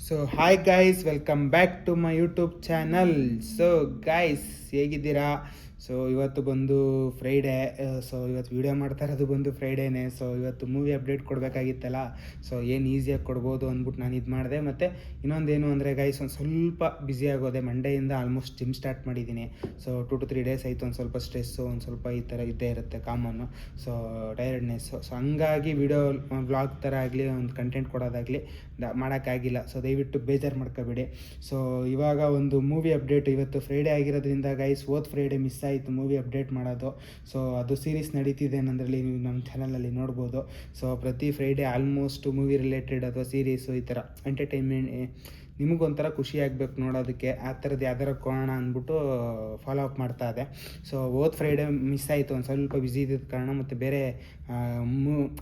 So hi guys, welcome back to my YouTube channel. So guys, ಹೇಗಿದ್ದೀರಾ? So ಇವತ್ತು ಬಂದು Friday. So ಇವತ್ತು video ಮಾಡ್ತಾ ಇರೋದು ಬಂದು ಫ್ರೈಡೇನೇ. ಸೊ ಇವತ್ತು ಮೂವಿ ಅಪ್ಡೇಟ್ ಕೊಡಬೇಕಾಗಿತ್ತಲ್ಲ, ಸೊ ಏನು ಈಸಿಯಾಗಿ ಕೊಡ್ಬೋದು ಅಂದ್ಬಿಟ್ಟು ನಾನು ಇದು ಮಾಡಿದೆ. ಮತ್ತು ಇನ್ನೊಂದೇನು ಅಂದರೆ ಗೈಸ್, ಒಂದು ಸ್ವಲ್ಪ ಬ್ಯುಸಿ ಆಗೋದೆ. ಮಂಡೆಯಿಂದ ಆಲ್ಮೋಸ್ಟ್ ಜಿಮ್ ಸ್ಟಾರ್ಟ್ ಮಾಡಿದ್ದೀನಿ. ಸೊ 2 to 3 days ಆಯಿತು. ಒಂದು ಸ್ವಲ್ಪ ಸ್ಟ್ರೆಸ್ಸು, ಒಂದು ಸ್ವಲ್ಪ ಈ ಥರ ಇದ್ದೇ ಇರುತ್ತೆ ಕಾಮನ್ನು. ಸೊ ಟೈರ್ಡ್ನೆಸ್ಸು. ಸೊ ಹಂಗಾಗಿ ವೀಡಿಯೋ ವ್ಲಾಗ್ ಥರ ಆಗಲಿ, ಒಂದು ಕಂಟೆಂಟ್ ಕೊಡೋದಾಗಲಿ ಮಾಡೋಕ್ಕಾಗಿಲ್ಲ. ಸೊ ದಯವಿಟ್ಟು ಬೇಜಾರು ಮಾಡ್ಕೋಬೇಡಿ. ಸೊ ಇವಾಗ ಒಂದು ಮೂವಿ ಅಪ್ಡೇಟ್. ಇವತ್ತು ಫ್ರೈಡೇ ಆಗಿರೋದ್ರಿಂದ ಗೈಸ್, ಫ್ರೈಡೇ ಮಿಸ್ ಆಯಿತು ಮೂವಿ ಅಪ್ಡೇಟ್ ಮಾಡೋದು. ಸೊ ಅದು ಸೀರೀಸ್ ನಡೀತಿದೆ ಅನ್ನೋದ್ರಲ್ಲಿ ನೀವು ನಮ್ಮ ಚಾನಲಲ್ಲಿ ನೋಡ್ಬೋದು. ಸೊ ಪ್ರತಿ ಫ್ರೈಡೇ ಆಲ್ಮೋಸ್ಟ್ ಮೂವಿ ರಿಲೇಟೆಡ್ ಅಥವಾ ಸೀರೀಸು ಈ ಥರ ಎಂಟರ್ಟೈನ್ಮೆಂಟ್, ನಿಮಗೊಂಥರ ಖುಷಿ ಆಗಬೇಕು ನೋಡೋದಕ್ಕೆ, ಆ ಥರದ್ದು ಯಾವ್ದಾರ ಕೊಡೋಣ ಅಂದ್ಬಿಟ್ಟು ಫಾಲೋ ಅಪ್ ಮಾಡ್ತಾ ಇದೆ. ಸೊ ಫ್ರೈಡೇ ಮಿಸ್ ಆಯಿತು, ಒಂದು ಸ್ವಲ್ಪ ಬ್ಯುಸಿ ಇದ್ದಿದ್ದ ಕಾರಣ, ಮತ್ತು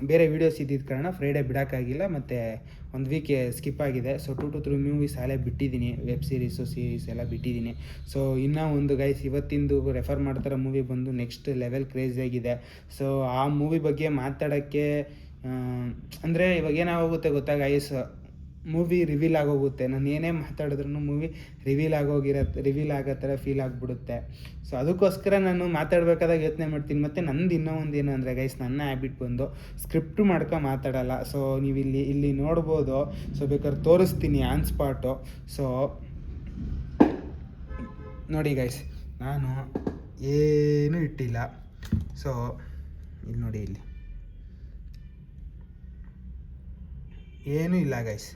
ಬೇರೆ ವೀಡಿಯೋಸ್ ಇದ್ದಿದ್ದ ಕಾರಣ ಫ್ರೈಡೇ ಬಿಡೋಕ್ಕಾಗಿಲ್ಲ. ಮತ್ತು ಒಂದು ವೀಕ್ ಸ್ಕಿಪ್ ಆಗಿದೆ. ಸೊ 2 to 3 ಮೂವೀಸ್ ಅಲ್ಲೇ ಬಿಟ್ಟಿದ್ದೀನಿ, ವೆಬ್ ಸೀರೀಸು ಎಲ್ಲ ಬಿಟ್ಟಿದ್ದೀನಿ. ಸೊ ಇನ್ನೂ ಒಂದು ಗೈಸ್, ಇವತ್ತಿಂದು ರೆಫರ್ ಮಾಡ್ತಾರೋ ಮೂವಿ ಬಂದು ನೆಕ್ಸ್ಟ್ ಲೆವೆಲ್ ಕ್ರೇಜಿಯಾಗಿದೆ. ಸೊ ಆ ಮೂವಿ ಬಗ್ಗೆ ಮಾತಾಡೋಕ್ಕೆ ಅಂದರೆ ಇವಾಗ ಏನಾಗೋಗುತ್ತೆ ಗೊತ್ತಾ ಗೈಸ್, ಮೂವಿ ರಿವೀಲ್ ಆಗೋಗುತ್ತೆ. ನಾನು ಏನೇ ಮಾತಾಡಿದ್ರು ಮೂವಿ ರಿವೀಲ್ ಆಗೋ ಥರ ಫೀಲ್ ಆಗಿಬಿಡುತ್ತೆ. ಸೊ ಅದಕ್ಕೋಸ್ಕರ ನಾನು ಮಾತಾಡಬೇಕಾದಾಗ ಯೋಚನೆ ಮಾಡ್ತೀನಿ. ಮತ್ತು ನಂದು ಇನ್ನೂ ಒಂದು ಏನು ಅಂದರೆ ಗೈಸ್, ನನ್ನ ಹ್ಯಾಬಿಟ್ ಬಂದು ಸ್ಕ್ರಿಪ್ಟು ಮಾತಾಡಲ್ಲ. ಸೊ ನೀವು ಇಲ್ಲಿ ನೋಡ್ಬೋದು. ಸೊ ಬೇಕಾದ್ರೆ ತೋರಿಸ್ತೀನಿ ಆನ್ ಸ್ಪಾಟು. ಸೊ ನೋಡಿ ಗೈಸ್, ನಾನು ಏನೂ ಇಟ್ಟಿಲ್ಲ. ಸೊ ಇಲ್ಲಿ ನೋಡಿ, ಇಲ್ಲಿ ಏನೂ ಇಲ್ಲ ಗೈಸ್.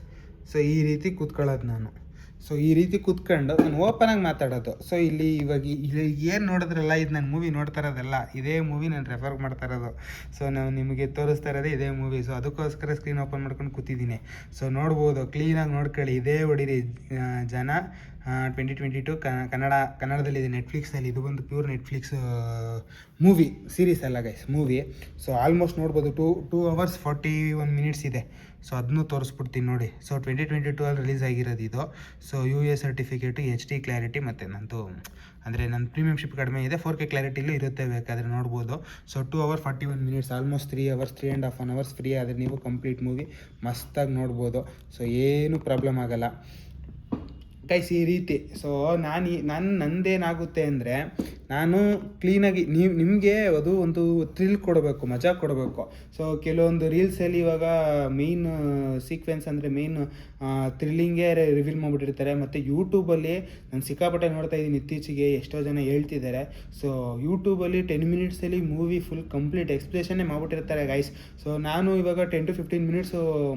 ಸೊ ಈ ರೀತಿ ಕೂತ್ಕೊಳ್ಳೋದು ನಾನು. ಸೊ ಈ ರೀತಿ ಕೂತ್ಕೊಂಡು ನಾನು ಓಪನಾಗಿ ಮಾತಾಡೋದು. ಸೊ ಇಲ್ಲಿ ಏನು ನೋಡಿದ್ರಲ್ಲ, ಇದು ನಾನು ಮೂವಿ ನೋಡ್ತಾ ಇರೋದಲ್ಲ, ಇದೇ ಮೂವಿ ನಾನು ರೆಫರ್ ಮಾಡ್ತಾ ಇರೋದು. ಸೊ ನಾವು ನಿಮಗೆ ತೋರಿಸ್ತಾ ಇರೋದೇ ಇದೇ ಮೂವಿ. ಸೊ ಅದಕ್ಕೋಸ್ಕರ ಸ್ಕ್ರೀನ್ ಓಪನ್ ಮಾಡ್ಕೊಂಡು ಕೂತಿದ್ದೀನಿ. ಸೊ ನೋಡ್ಬೋದು, ಕ್ಲೀನಾಗಿ ನೋಡ್ಕೊಳ್ಳಿ. ಇದೇ ಹೊಡೀರಿ ಜನ 2022 ಕನ್ನಡದಲ್ಲಿದೆ, ನೆಟ್ಫ್ಲಿಕ್ಸಲ್ಲಿ. ಇದು ಬಂದು ಪ್ಯೂರ್ ನೆಟ್ಫ್ಲಿಕ್ಸ್ ಮೂವಿ, ಸೀರೀಸ್ ಅಲ್ಲ ಗೈಸ್, ಮೂವಿ. ಸೊ ಆಲ್ಮೋಸ್ಟ್ ನೋಡ್ಬೋದು 2 hours 41 minutes ಇದೆ. ಸೊ ಅದನ್ನೂ ತೋರಿಸ್ಬಿಡ್ತೀನಿ ನೋಡಿ. ಸೊ 2022 ರಿಲೀಸ್ ಆಗಿರೋದು ಇದು. So UA certificate, HD clarity, ಮತ್ತು ನಂದು ಅಂದರೆ ನನ್ನ ಪ್ರೀಮಿಯಮ್ಶಿಪ್ ಕಡಿಮೆ ಇದೆ, 4K ಕ್ಲಾರಿಟಿಲೂ ಇರುತ್ತೆ, ಬೇಕಾದರೆ ನೋಡ್ಬೋದು. So 2 hours 41 minutes, almost 3 hours 3.5 hours free ಆದರೆ ನೀವು ಕಂಪ್ಲೀಟ್ ಮೂವಿ ಮಸ್ತಾಗಿ ನೋಡ್ಬೋದು. ಸೊ ಏನೂ ಪ್ರಾಬ್ಲಮ್ ಆಗೋಲ್ಲ ಗೈಸ್, ಈ ರೀತಿ. ಸೊ ನಂದೇನಾಗುತ್ತೆ ಅಂದರೆ, ನಾನು ಕ್ಲೀನಾಗಿ ನಿಮಗೆ ಅದು ಒಂದು ಥ್ರಿಲ್ ಕೊಡಬೇಕು, ಮಜಾ ಕೊಡಬೇಕು. ಸೊ ಕೆಲವೊಂದು ರೀಲ್ಸಲ್ಲಿ ಇವಾಗ ಮೇಯ್ನ್ ಸೀಕ್ವೆನ್ಸ್ ಅಂದರೆ ಮೇಯ್ನ್ ಥ್ರಿಲ್ಲಿಂಗೇ ರಿವೀಲ್ ಮಾಡಿಬಿಟ್ಟಿರ್ತಾರೆ. ಮತ್ತು ಯೂಟ್ಯೂಬಲ್ಲಿ ನಾನು ಸಿಕ್ಕಾಪಟ್ಟೆ ನೋಡ್ತಾ ಇದ್ದೀನಿ ಇತ್ತೀಚೆಗೆ, ಎಷ್ಟೋ ಜನ ಹೇಳ್ತಿದ್ದಾರೆ. ಸೊ ಯೂಟ್ಯೂಬಲ್ಲಿ 10 minutesಲ್ಲಿ ಮೂವಿ ಫುಲ್ ಕಂಪ್ಲೀಟ್ ಎಕ್ಸ್ಪ್ಲೇಷನ್ನೇ ಮಾಡಿಬಿಟ್ಟಿರ್ತಾರೆ ಗೈಸ್. ಸೊ ನಾನು ಇವಾಗ 10 to 15 minutes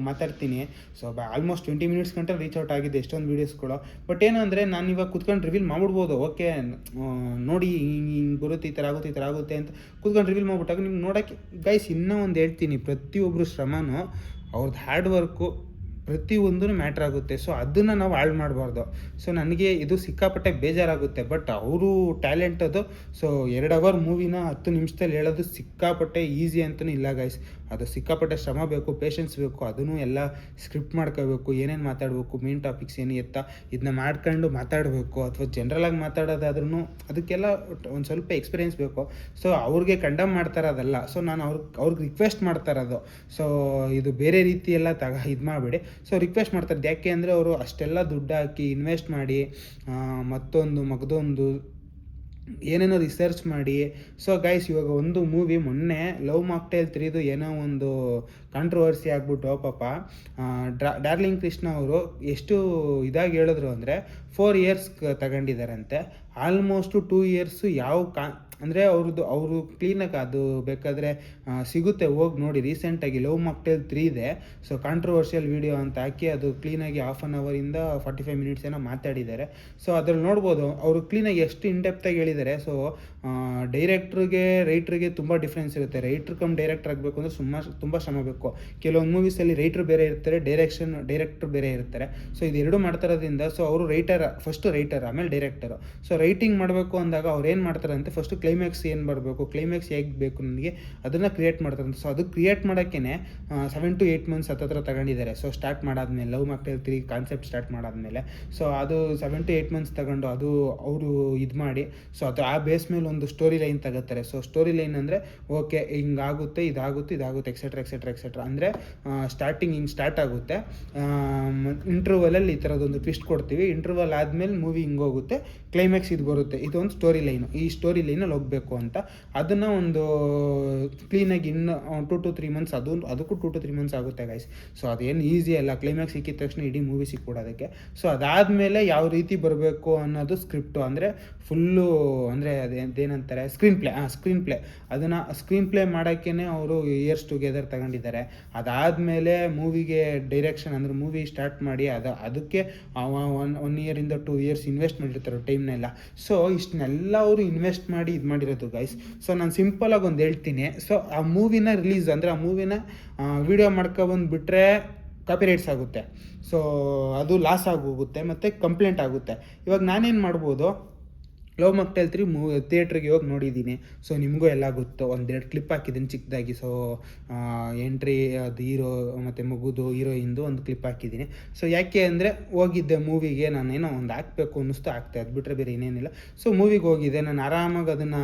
ಮಾತಾಡ್ತೀನಿ. ಸೊ ಆಲ್ಮೋಸ್ಟ್ 20 minutes ಗಂಟೆ ರೀಚ್ ಔಟ್ ಆಗಿದೆ ಎಷ್ಟೊಂದು ವೀಡಿಯೋಸ್ಗಳು. ಬಟ್ ಏನು ಅಂದರೆ, ನಾನು ಇವಾಗ ಕುತ್ಕೊಂಡು ರಿವೀಲ್ ಮಾಡ್ಬಿಡ್ಬೋದು. ಓಕೆ, ನೋಡಿ ಹಿಂಗೆ ಬರುತ್ತೆ, ಈ ಥರ ಆಗುತ್ತೆ ಅಂತ ಕೂತ್ಕೊಂಡು ರಿವೀಲ್ ಮಾಡಿಬಿಟ್ಟಾಗ ನಿಮ್ಗೆ ನೋಡೋಕ್ಕೆ ಗೈಸ್, ಇನ್ನೂ ಒಂದು ಹೇಳ್ತೀನಿ, ಪ್ರತಿಯೊಬ್ಬರು ಶ್ರಮನೂ, ಅವ್ರದ್ದು ಹಾರ್ಡ್ ವರ್ಕು ಪ್ರತಿಯೊಂದೂ ಮ್ಯಾಟ್ರ್ ಆಗುತ್ತೆ. ಸೊ ಅದನ್ನು ನಾವು ಹಾಳು ಮಾಡಬಾರ್ದು. ಸೊ ನನಗೆ ಇದು ಸಿಕ್ಕಾಪಟ್ಟೆ ಬೇಜಾರಾಗುತ್ತೆ. ಬಟ್ ಅವರು ಟ್ಯಾಲೆಂಟ್ ಅದು. ಸೊ 2 hour ಮೂವಿನ 10 ನಿಮಿಷದಲ್ಲಿ ಹೇಳೋದು ಸಿಕ್ಕಾಪಟ್ಟೆ ಈಸಿ ಅಂತಲೂ ಇಲ್ಲ ಗೈಸ್. ಅದು ಸಿಕ್ಕಾಪಟ್ಟೆ ಶ್ರಮ ಬೇಕು, ಪೇಷನ್ಸ್ ಬೇಕು. ಅದನ್ನು ಎಲ್ಲ ಸ್ಕ್ರಿಪ್ಟ್ ಮಾಡ್ಕೋಬೇಕು, ಏನೇನು ಮಾತಾಡಬೇಕು, ಮೇನ್ ಟಾಪಿಕ್ಸ್ ಏನು ಎತ್ತ ಇದನ್ನ ಮಾಡ್ಕೊಂಡು ಮಾತಾಡಬೇಕು. ಅಥವಾ ಜನರಲಾಗಿ ಮಾತಾಡೋದಾದ್ರೂ ಅದಕ್ಕೆಲ್ಲ ಒಂದು ಸ್ವಲ್ಪ ಎಕ್ಸ್ಪೀರಿಯೆನ್ಸ್ ಬೇಕು. ಸೊ ಅವ್ರಿಗೆ ಕಂಡಮ್ ಮಾಡ್ತಾ ಇರೋದಲ್ಲ. ಸೊ ನಾನು ಅವ್ರಿಗೆ ರಿಕ್ವೆಸ್ಟ್ ಮಾಡ್ತಾ ಇರೋದು. ಸೊ ಇದು ಬೇರೆ ರೀತಿ ಎಲ್ಲ ಇದು ಮಾಡಬೇಡಿ. ಸೊ ರಿಕ್ವೆಸ್ಟ್ ಮಾಡ್ತಾರೆ. ಯಾಕೆ ಅಂದರೆ, ಅವರು ಅಷ್ಟೆಲ್ಲ ದುಡ್ಡು ಹಾಕಿ ಇನ್ವೆಸ್ಟ್ ಮಾಡಿ ಮಗದೊಂದು ಏನೇನೋ ರಿಸರ್ಚ್ ಮಾಡಿ. ಸೊ ಗೈಸ್, ಇವಾಗ ಒಂದು ಮೂವಿ ಮೊನ್ನೆ ಲವ್ ಮಾಕ್ಟೇಲ್ 3 ಏನೋ ಒಂದು ಕಾಂಟ್ರವರ್ಸಿ ಆಗ್ಬಿಟ್ಟು ಪಾಪ ಡಾರ್ಲಿಂಗ್ ಕೃಷ್ಣ ಅವರು ಎಷ್ಟು ಇದಾಗಿ ಹೇಳಿದ್ರು ಅಂದರೆ 4 years ತಗೊಂಡಿದ್ದಾರಂತೆ. ಆಲ್ಮೋಸ್ಟು 2 years ಅಂದರೆ ಅವರು ಕ್ಲೀನಾಗಿ ಅದು ಬೇಕಾದರೆ ಸಿಗುತ್ತೆ, ಹೋಗಿ ನೋಡಿ. ರೀಸೆಂಟಾಗಿ ಲವ್ ಮಾಕ್ಟೇಲ್ 3 ಇದೆ. ಸೊ ಕಾಂಟ್ರವರ್ಷಿಯಲ್ ವೀಡಿಯೋ ಅಂತ ಹಾಕಿ ಅದು ಕ್ಲೀನಾಗಿ 1/2 hour 45 minutes ಏನೋ ಮಾತಾಡಿದ್ದಾರೆ. ಸೊ ಅದ್ರಲ್ಲಿ ನೋಡ್ಬೋದು ಅವರು ಕ್ಲೀನಾಗಿ ಎಷ್ಟು ಇನ್ಡೆಪ್ತಾಗಿ ಹೇಳಿದ್ದಾರೆ. ಸೊ ಡೈರೆಕ್ಟ್ರಿಗೆ ರೈಟ್ರಿಗೆ ತುಂಬ ಡಿಫ್ರೆನ್ಸ್ ಇರುತ್ತೆ. ರೈಟ್ರ್ ಕಮ್ ಡೈರೆಕ್ಟರ್ ಆಗಬೇಕು ಅಂದರೆ ತುಂಬ ಶ್ರಮ ಬೇಕು. ಕೆಲವೊಂದು ಮೂವೀಸಲ್ಲಿ ರೈಟ್ರ್ ಬೇರೆ ಇರ್ತಾರೆ, ಡೈರೆಕ್ಟರ್ ಬೇರೆ ಇರ್ತಾರೆ. ಸೊ ಇದೆರಡು ಮಾಡ್ತಾ ಇರೋದ್ರಿಂದ, ಸೊ ಅವರು ಫಸ್ಟು ರೈಟರ್ ಆಮೇಲೆ ಡೈರೆಕ್ಟರು. ಸೊ ರೈಟಿಂಗ್ ಮಾಡಬೇಕು ಅಂದಾಗ ಅವ್ರು ಏನು ಮಾಡ್ತಾರೆ ಅಂತ ಫಸ್ಟು ಕ್ಲೈಮ್ಯಾಕ್ಸ್ ಏನು ಬರಬೇಕು, ಕ್ಲೈಮ್ಯಾಕ್ಸ್ ಹೇಗೆ ಬೇಕು ನನಗೆ ಅದನ್ನು ಕ್ರಿಯೇಟ್ ಮಾಡ್ತಾರೆ. ಸೊ ಅದು ಕ್ರಿಯೇಟ್ ಮಾಡೋಕ್ಕೇ 7 to 8 months ಹತ್ತಿರ ತಗೊಂಡಿದ್ದಾರೆ. ಸೊ ಸ್ಟಾರ್ಟ್ ಮಾಡಾದ್ಮೇಲೆ ಲವ್ ಮಾಕ್ಟೇಲ್ 3 ಕಾನ್ಸೆಪ್ಟ್ ಸ್ಟಾರ್ಟ್ ಮಾಡಾದ್ಮೇಲೆ ಸೊ ಅದು 7 to 8 months ತಗೊಂಡು ಅದು ಅವರು ಇದು ಮಾಡಿ ಸೊ ಅದು ಆ ಬೇಸ್ ಮೇಲೆ ಒಂದು ಸ್ಟೋರಿ ಲೈನ್ ತಗೋತಾರೆ. ಸೊ ಸ್ಟೋರಿ ಲೈನ್ ಅಂದರೆ ಓಕೆ ಹಿಂಗಾಗುತ್ತೆ, ಇದಾಗುತ್ತೆ ಎಕ್ಸೆಟ್ರಾ ಅಂದರೆ ಸ್ಟಾರ್ಟಿಂಗ್ ಹಿಂಗೆ ಸ್ಟಾರ್ಟ್ ಆಗುತ್ತೆ, ಇಂಟರ್ವಲಲ್ಲಿ ಈ ಥರದೊಂದು ಟ್ವಿಸ್ಟ್ ಕೊಡ್ತೀವಿ, ಇಂಟರ್ವಲ್ ಆದಮೇಲೆ ಮೂವಿ ಹಿಂಗೋಗುತ್ತೆ, ಕ್ಲೈಮ್ಯಾಕ್ಸ್ ಇದು ಬರುತ್ತೆ, ಇದೊಂದು ಸ್ಟೋರಿ ಲೈನು, ಈ ಸ್ಟೋರಿ ಲೈನಲ್ಲಿ ಹೋಗಬೇಕು ಅಂತ ಅದನ್ನು ಒಂದು ಕ್ಲೀನಾಗಿ ಇನ್ನು 2 to 3 months ಅದಕ್ಕೂ 2 to 3 months ಆಗುತ್ತೆ ಗೈಸ್. ಸೊ ಅದೇನು ಈಸಿ ಅಲ್ಲ, ಕ್ಲೈಮ್ಯಾಕ್ಸ್ ಸಿಕ್ಕಿದ ತಕ್ಷಣ ಇಡೀ ಮೂವಿ ಸಿಕ್ಬಿಡೋದಕ್ಕೆ. ಸೊ ಅದಾದಮೇಲೆ ಯಾವ ರೀತಿ ಬರಬೇಕು ಅನ್ನೋದು ಸ್ಕ್ರಿಪ್ಟು ಅಂದರೆ ಫುಲ್ಲು ಅಂದರೆ ಅದೇನಂತಾರೆ ಸ್ಕ್ರೀನ್ ಪ್ಲೇ ಅದನ್ನು ಸ್ಕ್ರೀನ್ ಪ್ಲೇ ಮಾಡೋಕ್ಕೇ ಅವರು ಇಯರ್ಸ್ ಟುಗೆದರ್ ತಗೊಂಡಿದ್ದಾರೆ. ಅದಾದಮೇಲೆ ಮೂವಿಗೆ ಡೈರೆಕ್ಷನ್ ಅಂದರೆ ಮೂವಿ ಸ್ಟಾರ್ಟ್ ಮಾಡಿ ಅದಕ್ಕೆ 1 year-ಇಂದ 2 years ಇನ್ವೆಸ್ಟ್ ಮಾಡಿರ್ತಾರೆ ಟೈಮ್ನೆಲ್ಲ. ಸೊ ಇಷ್ಟನ್ನೆಲ್ಲ ಅವರು ಇನ್ವೆಸ್ಟ್ ಮಾಡಿ ಇದು ಮಾಡಿರೋದು ಗೈಸ್. ಸೊ ನಾನು ಸಿಂಪಲಾಗಿ ಒಂದು ಹೇಳ್ತೀನಿ. ಸೊ ಆ ಮೂವಿನ ರಿಲೀಸ್ ಅಂದರೆ ಆ ಮೂವಿನ ವಿಡಿಯೋ ಮಾಡ್ಕೊಬಂದುಬಿಟ್ರೆ ಕಾಪಿರೈಟ್ಸ್ ಆಗುತ್ತೆ, ಸೊ ಅದು ಲಾಸ್ ಆಗೋಗುತ್ತೆ ಮತ್ತು ಕಂಪ್ಲೇಂಟ್ ಆಗುತ್ತೆ. ಇವಾಗ ನಾನೇನು ಮಾಡ್ಬೋದು, ಲವ್ ಮಾಕ್ಟೇಲ್ 3 ಥಿಯೇಟ್ರಿಗೆ ಹೋಗಿ ನೋಡಿದ್ದೀನಿ. ಸೊ ನಿಮಗೂ ಎಲ್ಲ ಗೊತ್ತು, 1-2 ಕ್ಲಿಪ್ ಹಾಕಿದ್ದೀನಿ ಚಿಕ್ಕದಾಗಿ. ಸೊ ಎಂಟ್ರಿ ಅದು ಹೀರೋ ಮತ್ತು ಮಗುದು ಹೀರೋಯಿಂದು ಒಂದು ಕ್ಲಿಪ್ ಹಾಕಿದ್ದೀನಿ. ಸೊ ಯಾಕೆ ಅಂದರೆ ಹೋಗಿದ್ದೆ ಮೂವಿಗೆ, ನಾನೇನೋ ಒಂದು ಹಾಕಬೇಕು ಅನ್ನಿಸ್ತು, ಆಗ್ತಾ ಅದು ಬಿಟ್ಟರೆ ಬೇರೆ ಏನೇನಿಲ್ಲ. ಸೊ ಮೂವಿಗೆ ಹೋಗಿದ್ದೆ, ನಾನು ಆರಾಮಾಗಿ ಅದನ್ನು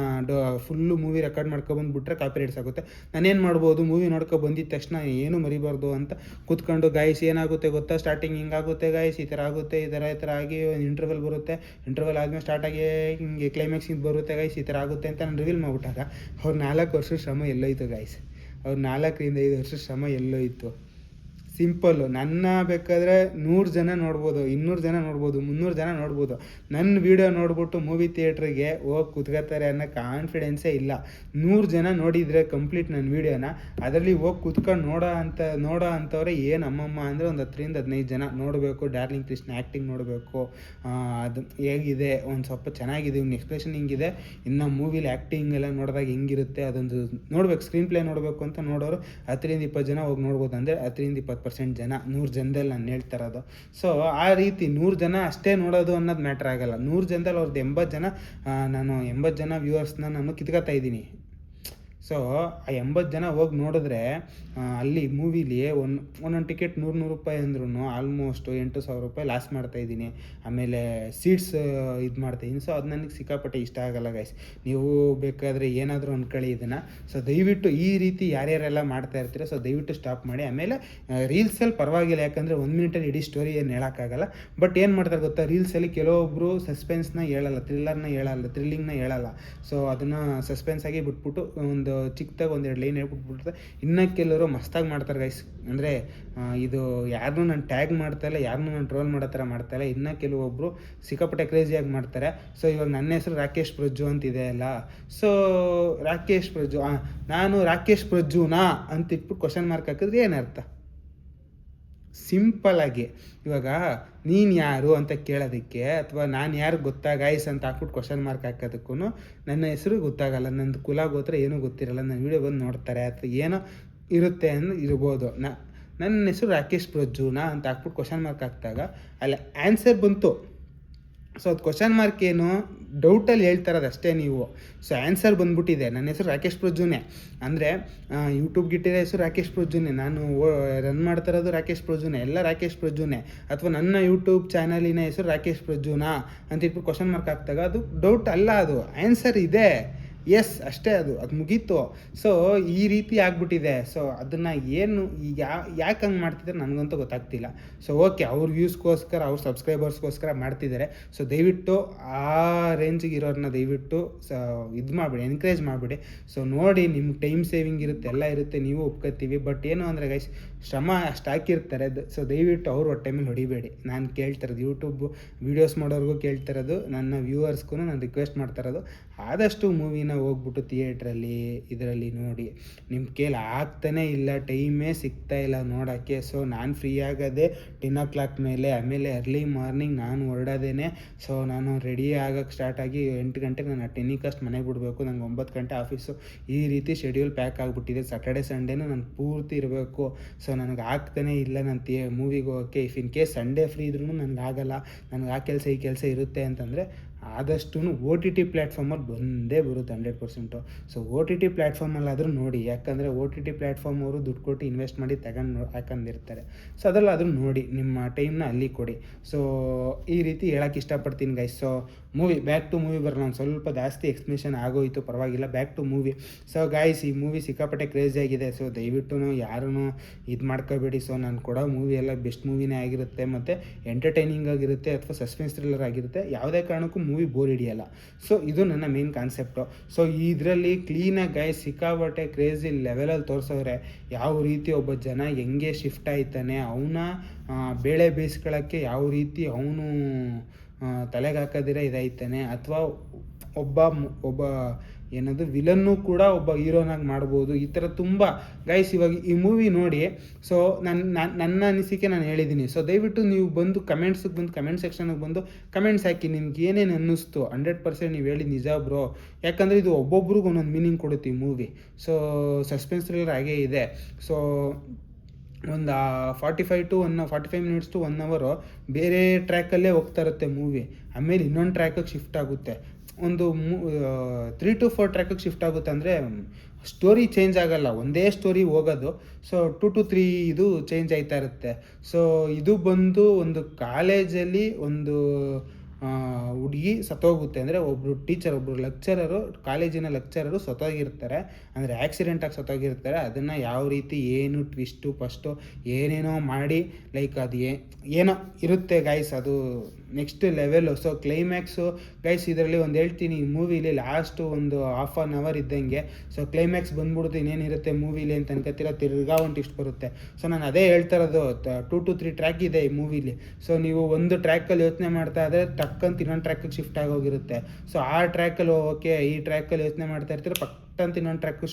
ಫುಲ್ಲು ಮೂವಿ ರೆಕಾರ್ಡ್ ಮಾಡ್ಕೊಬಂದುಬಿಟ್ರೆ ಕಾಪಿರೈಟ್ಸ್ ಆಗುತ್ತೆ. ನಾನೇನು ಮಾಡ್ಬೋದು, ಮೂವಿ ಬಂದಿದ್ದ ತಕ್ಷಣ ಏನು ಮರಿಬಾರ್ದು ಅಂತ ಕೂತ್ಕೊಂಡು ಗಾಯ್ಸ್ ಏನಾಗುತ್ತೆ ಗೊತ್ತಾ, ಸ್ಟಾರ್ಟಿಂಗ್ ಹಿಂಗಾಗುತ್ತೆ ಗಾಯ್ಸ್, ಈ ಥರ ಆಗುತ್ತೆ, ಈ ಥರ ಆಗಿ ಇಂಟರ್ವಲ್ ಬರುತ್ತೆ, ಇಂಟರ್ವಲ್ ಆದಮೇಲೆ ಸ್ಟಾರ್ಟ್ ಆಗಿ ಹಿಂಗೆ ಕ್ಲೈಮ್ಯಾಕ್ಸ್ ಇದು ಬರುತ್ತೆ ಗಾಯ್ಸ್, ಈ ಥರ ಆಗುತ್ತೆ ಅಂತ ನಾನು ರಿವೀಲ್ ಮಾಡಿಬಿಟ್ಟಾಗ ಅವ್ರು 4 ವರ್ಷದ ಶ್ರಮ ಎಲ್ಲೋಯ್ತು ಗಾಯ್ಸ್, ಅವ್ರು 4-5 ವರ್ಷದ ಶ್ರಮ ಎಲ್ಲೋಯ್ತು. ಸಿಂಪಲ್ಲು. ನನ್ನ ಬೇಕಾದರೆ 100 ಜನ ನೋಡ್ಬೋದು, 200 ಜನ ನೋಡ್ಬೋದು, 300 ಜನ ನೋಡ್ಬೋದು. ನನ್ನ ವೀಡಿಯೋ ನೋಡ್ಬಿಟ್ಟು ಮೂವಿ ಥಿಯೇಟ್ರಿಗೆ ಹೋಗಿ ಕೂತ್ಕೋತಾರೆ ಅನ್ನೋ ಕಾನ್ಫಿಡೆನ್ಸೇ ಇಲ್ಲ. 100 ಜನ ನೋಡಿದರೆ ಕಂಪ್ಲೀಟ್ ನನ್ನ ವೀಡಿಯೋನ, ಅದರಲ್ಲಿ ಹೋಗಿ ಕೂತ್ಕೊಂಡು ನೋಡೋ ಅಂಥವ್ರೆ ಏನು ಅಮ್ಮಮ್ಮ ಅಂದರೆ ಒಂದು 10-15 ಜನ ನೋಡಬೇಕು. ಡಾರ್ಲಿಂಗ್ ಕೃಷ್ಣ ಆ್ಯಕ್ಟಿಂಗ್ ನೋಡಬೇಕು, ಅದು ಹೇಗಿದೆ, ಒಂದು ಸ್ವಲ್ಪ ಚೆನ್ನಾಗಿದೆ, ಇವ್ನ ಎಕ್ಸ್ಪ್ರೆಷನ್ ಹಿಂಗಿದೆ, ಇನ್ನು ಮೂವಿಲಿ ಆ್ಯಕ್ಟಿಂಗ್ ಎಲ್ಲ ನೋಡಿದಾಗ ಹೆಂಗಿರುತ್ತೆ ಅದೊಂದು ನೋಡ್ಬೇಕು, ಸ್ಕ್ರೀನ್ ಪ್ಲೇ ನೋಡಬೇಕು ಅಂತ ನೋಡೋರು 10-20 ಜನ ಹೋಗಿ ನೋಡ್ಬೋದು. ಅಂದರೆ 10-20% ಜನ 100 ಜನದಲ್ಲಿ ನಾನು ಹೇಳ್ತಾ ಇರೋದು. ಸೊ ಆ ರೀತಿ 100 ಜನ ಅಷ್ಟೇ ನೋಡೋದು ಅನ್ನೋದು ಮ್ಯಾಟ್ರ್ ಆಗಲ್ಲ. 100 ಜನದಲ್ಲಿ ಅವ್ರದ್ದು 80 ಜನ, ನಾನು 80 ಜನ ವ್ಯೂವರ್ಸ್ನ ನಾನು ಕಿತ್ಕೊತಾ ಇದ್ದೀನಿ. ಸೊ ಆ 80 ಜನ ಹೋಗಿ ನೋಡಿದ್ರೆ ಅಲ್ಲಿ ಮೂವಿಲಿ ಒಂದೊಂದು ಟಿಕೆಟ್ 100 ರೂಪಾಯಿ ಅಂದ್ರೂ ಆಲ್ಮೋಸ್ಟ್ 8,000 ರೂಪಾಯಿ ಲಾಸ್ ಮಾಡ್ತಾಯಿದ್ದೀನಿ. ಆಮೇಲೆ ಸೀಟ್ಸ್ ಇದು ಮಾಡ್ತಾಯಿದ್ದೀನಿ. ಸೊ ಅದು ನನಗೆ ಸಿಕ್ಕಾಪಟ್ಟೆ ಇಷ್ಟ ಆಗಲ್ಲ ಗೈಸ್. ನೀವು ಬೇಕಾದರೆ ಏನಾದರೂ ಅಂದ್ಕೊಳ್ಳಿ ಇದನ್ನು. ಸೊ ದಯವಿಟ್ಟು ಈ ರೀತಿ ಯಾರ್ಯಾರೆಲ್ಲ ಮಾಡ್ತಾ ಇರ್ತೀರ, ಸೊ ದಯವಿಟ್ಟು ಸ್ಟಾಪ್ ಮಾಡಿ. ಆಮೇಲೆ ರೀಲ್ಸಲ್ಲಿ ಪರವಾಗಿಲ್ಲ, ಯಾಕಂದರೆ 1 minute-ಅಲ್ಲಿ ಇಡೀ ಸ್ಟೋರಿ ಏನು ಹೇಳೋಕ್ಕಾಗಲ್ಲ. ಬಟ್ ಏನು ಮಾಡ್ತಾರೆ ಗೊತ್ತಾ, ರೀಲ್ಸಲ್ಲಿ ಕೆಲವೊಬ್ಬರು ಸಸ್ಪೆನ್ಸ್ನ ಹೇಳಲ್ಲ, ಥ್ರಿಲ್ಲಿಂಗ್ನ ಹೇಳಲ್ಲ. ಸೊ ಅದನ್ನು ಸಸ್ಪೆನ್ಸ್ ಆಗಿ ಬಿಟ್ಬಿಟ್ಟು ಒಂದು ಚಿಕ್ಕದಾಗಿ 1-2 ಲೈನ್ ಹೇಳ್ಬಿಟ್ಬಿಡ್ತಾರೆ. ಇನ್ನು ಕೆಲವರು ಮಸ್ತಾಗಿ ಮಾಡ್ತಾರೆ ಗೈಸ್. ಅಂದರೆ ಇದು ಯಾರನ್ನೂ ನಾನು ಟ್ಯಾಗ್ ಮಾಡ್ತಾಯಿಲ್ಲ, ಯಾರನ್ನೂ ನಾನು ಟ್ರೋಲ್ ಮಾಡೋ ಥರ ಮಾಡ್ತಾಯಿಲ್ಲ. ಇನ್ನು ಕೆಲವೊಬ್ಬರು ಸಿಕ್ಕಾಪಟ್ಟೆ ಕ್ರೇಜಿಯಾಗಿ ಮಾಡ್ತಾರೆ. ಸೊ ಇವಾಗ ನನ್ನ ಹೆಸರು ರಾಕೇಶ್ ಪ್ರಜ್ಜು ಅಂತಿದೆ ಅಲ್ಲ, ಸೊ ರಾಕೇಶ್ ಪ್ರಜ್ಜು, ನಾನು ರಾಕೇಶ್ ಪ್ರಜ್ಜುನಾ ಅಂತ ಇಟ್ಬಿಟ್ಟು ಕ್ವಶನ್ ಮಾರ್ಕ್ ಹಾಕಿದ್ರೆ ಏನರ್ಥ? ಸಿಂಪಲ್ಲಾಗಿ ಇವಾಗ ನೀನು ಯಾರು ಅಂತ ಕೇಳೋದಕ್ಕೆ, ಅಥವಾ ನಾನು ಯಾರು ಗೊತ್ತಾ ಗಾಯ್ಸ್ ಅಂತ ಹಾಕ್ಬಿಟ್ಟು ಕ್ವಶನ್ ಮಾರ್ಕ್ ಹಾಕೋದಕ್ಕೂ ನನ್ನ ಹೆಸರು ಗೊತ್ತಾಗಲ್ಲ, ನಂದು ಕುಲ ಗೋತ್ರ ಏನೂ ಗೊತ್ತಿರಲ್ಲ, ನನ್ನ ವೀಡಿಯೋ ಬಂದು ನೋಡ್ತಾರೆ ಅಥವಾ ಏನೋ ಇರುತ್ತೆ ಅನ್ನೋ ಇರ್ಬೋದು. ನನ್ನ ಹೆಸರು ರಾಕೇಶ್ ಪ್ರಜ್ಜುನಾ ಅಂತ ಹಾಕ್ಬಿಟ್ಟು ಕ್ವಶನ್ ಮಾರ್ಕ್ ಹಾಕಿದಾಗ ಅಲ್ಲಿ ಆನ್ಸರ್ ಬಂತು. ಸೊ ಅದು ಕ್ವಶನ್ ಮಾರ್ಕ್ ಏನು ಡೌಟಲ್ಲಿ ಹೇಳ್ತಾರದು ಅಷ್ಟೇ ನೀವು. ಸೊ ಆನ್ಸರ್ ಬಂದ್ಬಿಟ್ಟಿದೆ, ನನ್ನ ಹೆಸರು ರಾಕೇಶ್ ಪ್ರಜ್ಜುನೇ. ಅಂದರೆ ಯೂಟ್ಯೂಬ್ಗಿಟ್ಟಿರೋ ಹೆಸರು ರಾಕೇಶ್ ಪ್ರಜ್ಜುನೇ, ನಾನು ರನ್ ಮಾಡ್ತಾಯಿರೋದು ರಾಕೇಶ್ ಪ್ರಜ್ಜುನೇ, ಎಲ್ಲ ರಾಕೇಶ್ ಪ್ರಜ್ಜುನೇ. ಅಥವಾ ನನ್ನ ಯೂಟ್ಯೂಬ್ ಚಾನಲಿನ ಹೆಸರು ರಾಕೇಶ್ ಪ್ರಜ್ಜುನಾ ಅಂತ ಇಟ್ಬಿಟ್ಟು ಕ್ವಶನ್ ಮಾರ್ಕ್ ಹಾಕಿದಾಗ ಅದು ಡೌಟ್ ಅಲ್ಲ, ಅದು ಆನ್ಸರ್ ಇದೆ. ಎಸ್ ಅಷ್ಟೇ, ಅದು ಮುಗೀತು. ಸೊ ಈ ರೀತಿ ಆಗ್ಬಿಟ್ಟಿದೆ. ಸೊ ಅದನ್ನು ಏನು ಯಾಕೆ ಹಂಗೆ ಮಾಡ್ತಿದ್ದಾರೆ ನನಗಂತೂ ಗೊತ್ತಾಗ್ತಿಲ್ಲ. ಸೊ ಓಕೆ, ಅವ್ರ ವ್ಯೂಸ್ಗೋಸ್ಕರ, ಅವ್ರ ಸಬ್ಸ್ಕ್ರೈಬರ್ಸ್ಗೋಸ್ಕರ ಮಾಡ್ತಿದ್ದಾರೆ. ಸೊ ದಯವಿಟ್ಟು ಆ ರೇಂಜಿಗೆ ಇರೋರನ್ನ ದಯವಿಟ್ಟು ಇದು ಮಾಡಿಬಿಡಿ, ಎನ್ಕರೇಜ್ ಮಾಡಿಬಿಡಿ. ಸೊ ನೋಡಿ, ನಿಮ್ಗೆ ಟೈಮ್ ಸೇವಿಂಗ್ ಇರುತ್ತೆ, ಎಲ್ಲ ಇರುತ್ತೆ, ನೀವು ಒಪ್ಕೋತೀವಿ. ಬಟ್ ಏನು ಅಂದರೆ ಗೈಸ್, ಶ್ರಮ ಅಷ್ಟು ಹಾಕಿರ್ತಾರೆ. ಸೊ ದಯವಿಟ್ಟು ಅವ್ರು ಹೊಟ್ಟೆ ಮೇಲೆ ಹೊಡಿಬೇಡಿ. ನಾನು ಕೇಳ್ತಿರೋದು, ಯೂಟ್ಯೂಬ್ ವೀಡಿಯೋಸ್ ಮಾಡೋರಿಗೂ ಕೇಳ್ತಿರೋದು, ನನ್ನ ವ್ಯೂವರ್ಸ್ಗೂ ನಾನು ರಿಕ್ವೆಸ್ಟ್ ಮಾಡ್ತಾಯಿರೋದು, ಆದಷ್ಟು ಮೂವಿನ ಹೋಗ್ಬಿಟ್ಟು ಥಿಯೇಟ್ರಲ್ಲಿ ಇದರಲ್ಲಿ ನೋಡಿ. ನಿಮ್ಮ ಕೈಲಿ ಆಗ್ತಾನೇ ಇಲ್ಲ, ಟೈಮೇ ಸಿಗ್ತಾಯಿಲ್ಲ ನೋಡೋಕ್ಕೆ. ಸೊ ನಾನು ಫ್ರೀ ಆಗೋದೇ 10 o'clock ಮೇಲೆ, ಆಮೇಲೆ ಅರ್ಲಿ ಮಾರ್ನಿಂಗ್ ನಾನು ಹೊರಡೋದೇನೆ. ಸೊ ನಾನು ರೆಡಿ ಆಗೋಕ್ಕೆ ಸ್ಟಾರ್ಟ್ ಆಗಿ 8 ಗಂಟೆಗೆ ನಾನು 10 ಮನೆಗೆ ಬಿಡಬೇಕು, ನಂಗೆ 9 ಗಂಟೆ ಆಫೀಸು. ಈ ರೀತಿ ಶೆಡ್ಯೂಲ್ ಪ್ಯಾಕ್ ಆಗಿಬಿಟ್ಟಿದೆ. ಸ್ಯಾಟರ್ಡೆ ಸಂಡೇನೂ ನಾನು ಪೂರ್ತಿ ಇರಬೇಕು. ಸೊ ನನಗೆ ಆಗ್ತಾನೇ ಇಲ್ಲ ನಾನು ಮೂವಿಗೆ ಹೋಗೋಕ್ಕೆ. If in case Sunday free ಇದ್ರೂ ನನಗೆ ಆಗಲ್ಲ, ನನಗೆ ಆ ಕೆಲಸ ಈ ಕೆಲಸ ಇರುತ್ತೆ ಅಂತಂದರೆ ಆದಷ್ಟು OTT ಪ್ಲ್ಯಾಟ್ಫಾರ್ಮಲ್ಲಿ ಬಂದೇ ಬರುತ್ತೆ 100%. ಸೊ OTT ಪ್ಲ್ಯಾಟ್ಫಾರ್ಮಲ್ಲಾದರೂ ನೋಡಿ, ಯಾಕಂದರೆ OTT ಪ್ಲ್ಯಾಟ್ಫಾರ್ಮ್ ಅವರು ದುಡ್ಡು ಕೊಟ್ಟು ಇನ್ವೆಸ್ಟ್ ಮಾಡಿ ತಗೊಂಡು ಹಾಕೊಂಡಿರ್ತಾರೆ. ಸೊ ಅದರಲ್ಲಾದರೂ ನೋಡಿ, ನಿಮ್ಮ ಟೈಮ್ನ ಅಲ್ಲಿ ಕೊಡಿ. ಸೊ ಈ ರೀತಿ ಹೇಳೋಕ್ಕೆ ಇಷ್ಟಪಡ್ತೀನಿ guys. So back to movie ಬರೋಣ. ಒಂದು ಸ್ವಲ್ಪ ಜಾಸ್ತಿ ಎಕ್ಸ್ಪ್ಲೇಷನ್ ಆಗೋಯಿತು, ಪರವಾಗಿಲ್ಲ. Back to movie. So guys, ಈ ಮೂವಿ ಸಿಕ್ಕಾಪಟ್ಟೆ ಕ್ರೇಜಿ ಆಗಿದೆ. ಸೊ ದಯವಿಟ್ಟು ಯಾರೂ ಇದು ಮಾಡ್ಕೋಬೇಡಿ. ಸೊ ನಾನು ಕೊಡೋ ಮೂವಿ ಎಲ್ಲ ಬೆಸ್ಟ್ ಮೂವಿನೇ ಆಗಿರುತ್ತೆ, ಮತ್ತು ಎಂಟರ್ಟೈನಿಂಗ್ ಆಗಿರುತ್ತೆ ಅಥವಾ ಸಸ್ಪೆನ್ಸ್ ಥ್ರಿಲ್ಲರ್ ಆಗಿರುತ್ತೆ. ಯಾವುದೇ ಕಾರಣಕ್ಕೂ ಮೂವಿ ಬೋರ್ ಹಿಡಿಯಲ್ಲ. ಸೊ ಇದು ನನ್ನ ಮೇನ್ ಕಾನ್ಸೆಪ್ಟು. ಸೊ ಇದರಲ್ಲಿ ಕ್ಲೀನಾಗಿ ಗೈಸ್ ಸಿಕ್ಕಾಪಟ್ಟೆ ಕ್ರೇಜಿ ಲೆವೆಲಲ್ಲಿ ತೋರಿಸೋರೆ. ಯಾವ ರೀತಿ ಒಬ್ಬ ಜನ ಹೆಂಗೆ ಶಿಫ್ಟ್ ಆಯ್ತಾನೆ, ಅವನ ಬೇಳೆ ಬೇಯಿಸ್ಕೊಳ್ಳೋಕ್ಕೆ ಯಾವ ರೀತಿ ಅವನು ತಲೆಗೆ ಹಾಕೋದಿರ ಇದಾಯ್ತಾನೆ, ಅಥವಾ ಒಬ್ಬ ಏನದು ವಿಲನ್ನು ಕೂಡ ಒಬ್ಬ ಹೀರೋನಾಗಿ ಮಾಡ್ಬೋದು. ಈ ಥರ ತುಂಬ ಗೈಸ್ ಇವಾಗ ಈ ಮೂವಿ ನೋಡಿ. ಸೊ ನನ್ನ ಅನಿಸಿಕೆ ನಾನು ಹೇಳಿದ್ದೀನಿ. ಸೊ ದಯವಿಟ್ಟು ನೀವು ಬಂದು ಕಮೆಂಟ್ ಸೆಕ್ಷನ್ಗೆ ಬಂದು ಕಮೆಂಟ್ಸ್ ಹಾಕಿ, ನಿಮ್ಗೆ ಏನೇನು ಅನ್ನಿಸ್ತು. 100% ನೀವು ಹೇಳಿ ನಿಜ ಬ್ರೋ, ಯಾಕಂದರೆ ಇದು ಒಬ್ಬೊಬ್ರಿಗೆ ಒಂದೊಂದು ಮೀನಿಂಗ್ ಕೊಡುತ್ತೆ ಈ ಮೂವಿ. ಸೊ ಸಸ್ಪೆನ್ಸ್ ಥ್ರಿಲ್ಲರ್ ಹಾಗೇ ಇದೆ. ಸೊ ಒಂದು 45 ಮಿನಿಟ್ಸ್ ಟು 1 ಅವರ್ ಬೇರೆ ಟ್ರ್ಯಾಕಲ್ಲೇ ಹೋಗ್ತಾ ಇರುತ್ತೆ ಮೂವಿ. ಆಮೇಲೆ ಇನ್ನೊಂದು ಟ್ರ್ಯಾಕಿಗೆ ಶಿಫ್ಟ್ ಆಗುತ್ತೆ. ಒಂದು 3 to 4 ಟ್ರ್ಯಾಕಿಗೆ ಶಿಫ್ಟ್ ಆಗುತ್ತೆ. ಅಂದರೆ ಸ್ಟೋರಿ ಚೇಂಜ್ ಆಗೋಲ್ಲ, ಒಂದೇ ಸ್ಟೋರಿ ಹೋಗೋದು. ಸೊ 2 to 3 ಇದು ಚೇಂಜ್ ಆಯ್ತಾ ಇರುತ್ತೆ. ಸೊ ಇದು ಬಂದು ಒಂದು ಕಾಲೇಜಲ್ಲಿ ಒಂದು ಹುಡುಗಿ ಸತ್ತೋಗುತ್ತೆ. ಅಂದರೆ ಒಬ್ಬರು ಲೆಕ್ಚರರು, ಕಾಲೇಜಿನ ಲೆಕ್ಚರರು ಸತ್ತೋಗಿರ್ತಾರೆ. ಅಂದರೆ ಆಕ್ಸಿಡೆಂಟಾಗಿ ಸತ್ತೋಗಿರ್ತಾರೆ. ಅದನ್ನು ಯಾವ ರೀತಿ ಏನು ಟ್ವಿಸ್ಟು ಫಸ್ಟು ಏನೇನೋ ಮಾಡಿ ಲೈಕ್ ಅದು ಏನೋ ಇರುತ್ತೆ ಗೈಸ್, ಅದು next level. So climax guys ಇದರಲ್ಲಿ ಒಂದು ಹೇಳ್ತೀನಿ, ಈ ಮೂವಿಲಿ ಲಾಸ್ಟು ಒಂದು ½ an hour ಇದ್ದಂಗೆ ಸೊ ಕ್ಲೈಮ್ಯಾಕ್ಸ್ ಬಂದ್ಬಿಡ್ತು. ಇನ್ನೇನಿರುತ್ತೆ ಮೂವಿಲಿ ಅಂತ ಅನ್ಕೋತೀರ, ತಿರ್ಗಾ ಒಂದು ಟ್ವಿಸ್ಟ್ ಬರುತ್ತೆ. ಸೊ ನಾನು ಅದೇ ಹೇಳ್ತಾ ಇರೋದು, 2 to 3 ಟ್ರ್ಯಾಕ್ ಇದೆ ಈ ಮೂವಿಲಿ. ಸೊ ನೀವು ಒಂದು ಟ್ರ್ಯಾಕಲ್ಲಿ ಯೋಚನೆ ಮಾಡ್ತಾ ಇದ್ದರೆ ಟಕ್ಕಂತ ಇನ್ನೊಂದು ಟ್ರ್ಯಾಕಿಗೆ ಶಿಫ್ಟ್ ಆಗೋಗಿರುತ್ತೆ. ಸೊ ಆ ಟ್ರ್ಯಾಕಲ್ಲಿ ಓಕೆ, ಈ ಟ್ರ್ಯಾಕಲ್ಲಿ ಯೋಚನೆ ಮಾಡ್ತಾ ಇರ್ತೀರ, ಪಕ್ಕಂತ ಇನ್ನೊಂದು ಟ್ರ್ಯಾಕು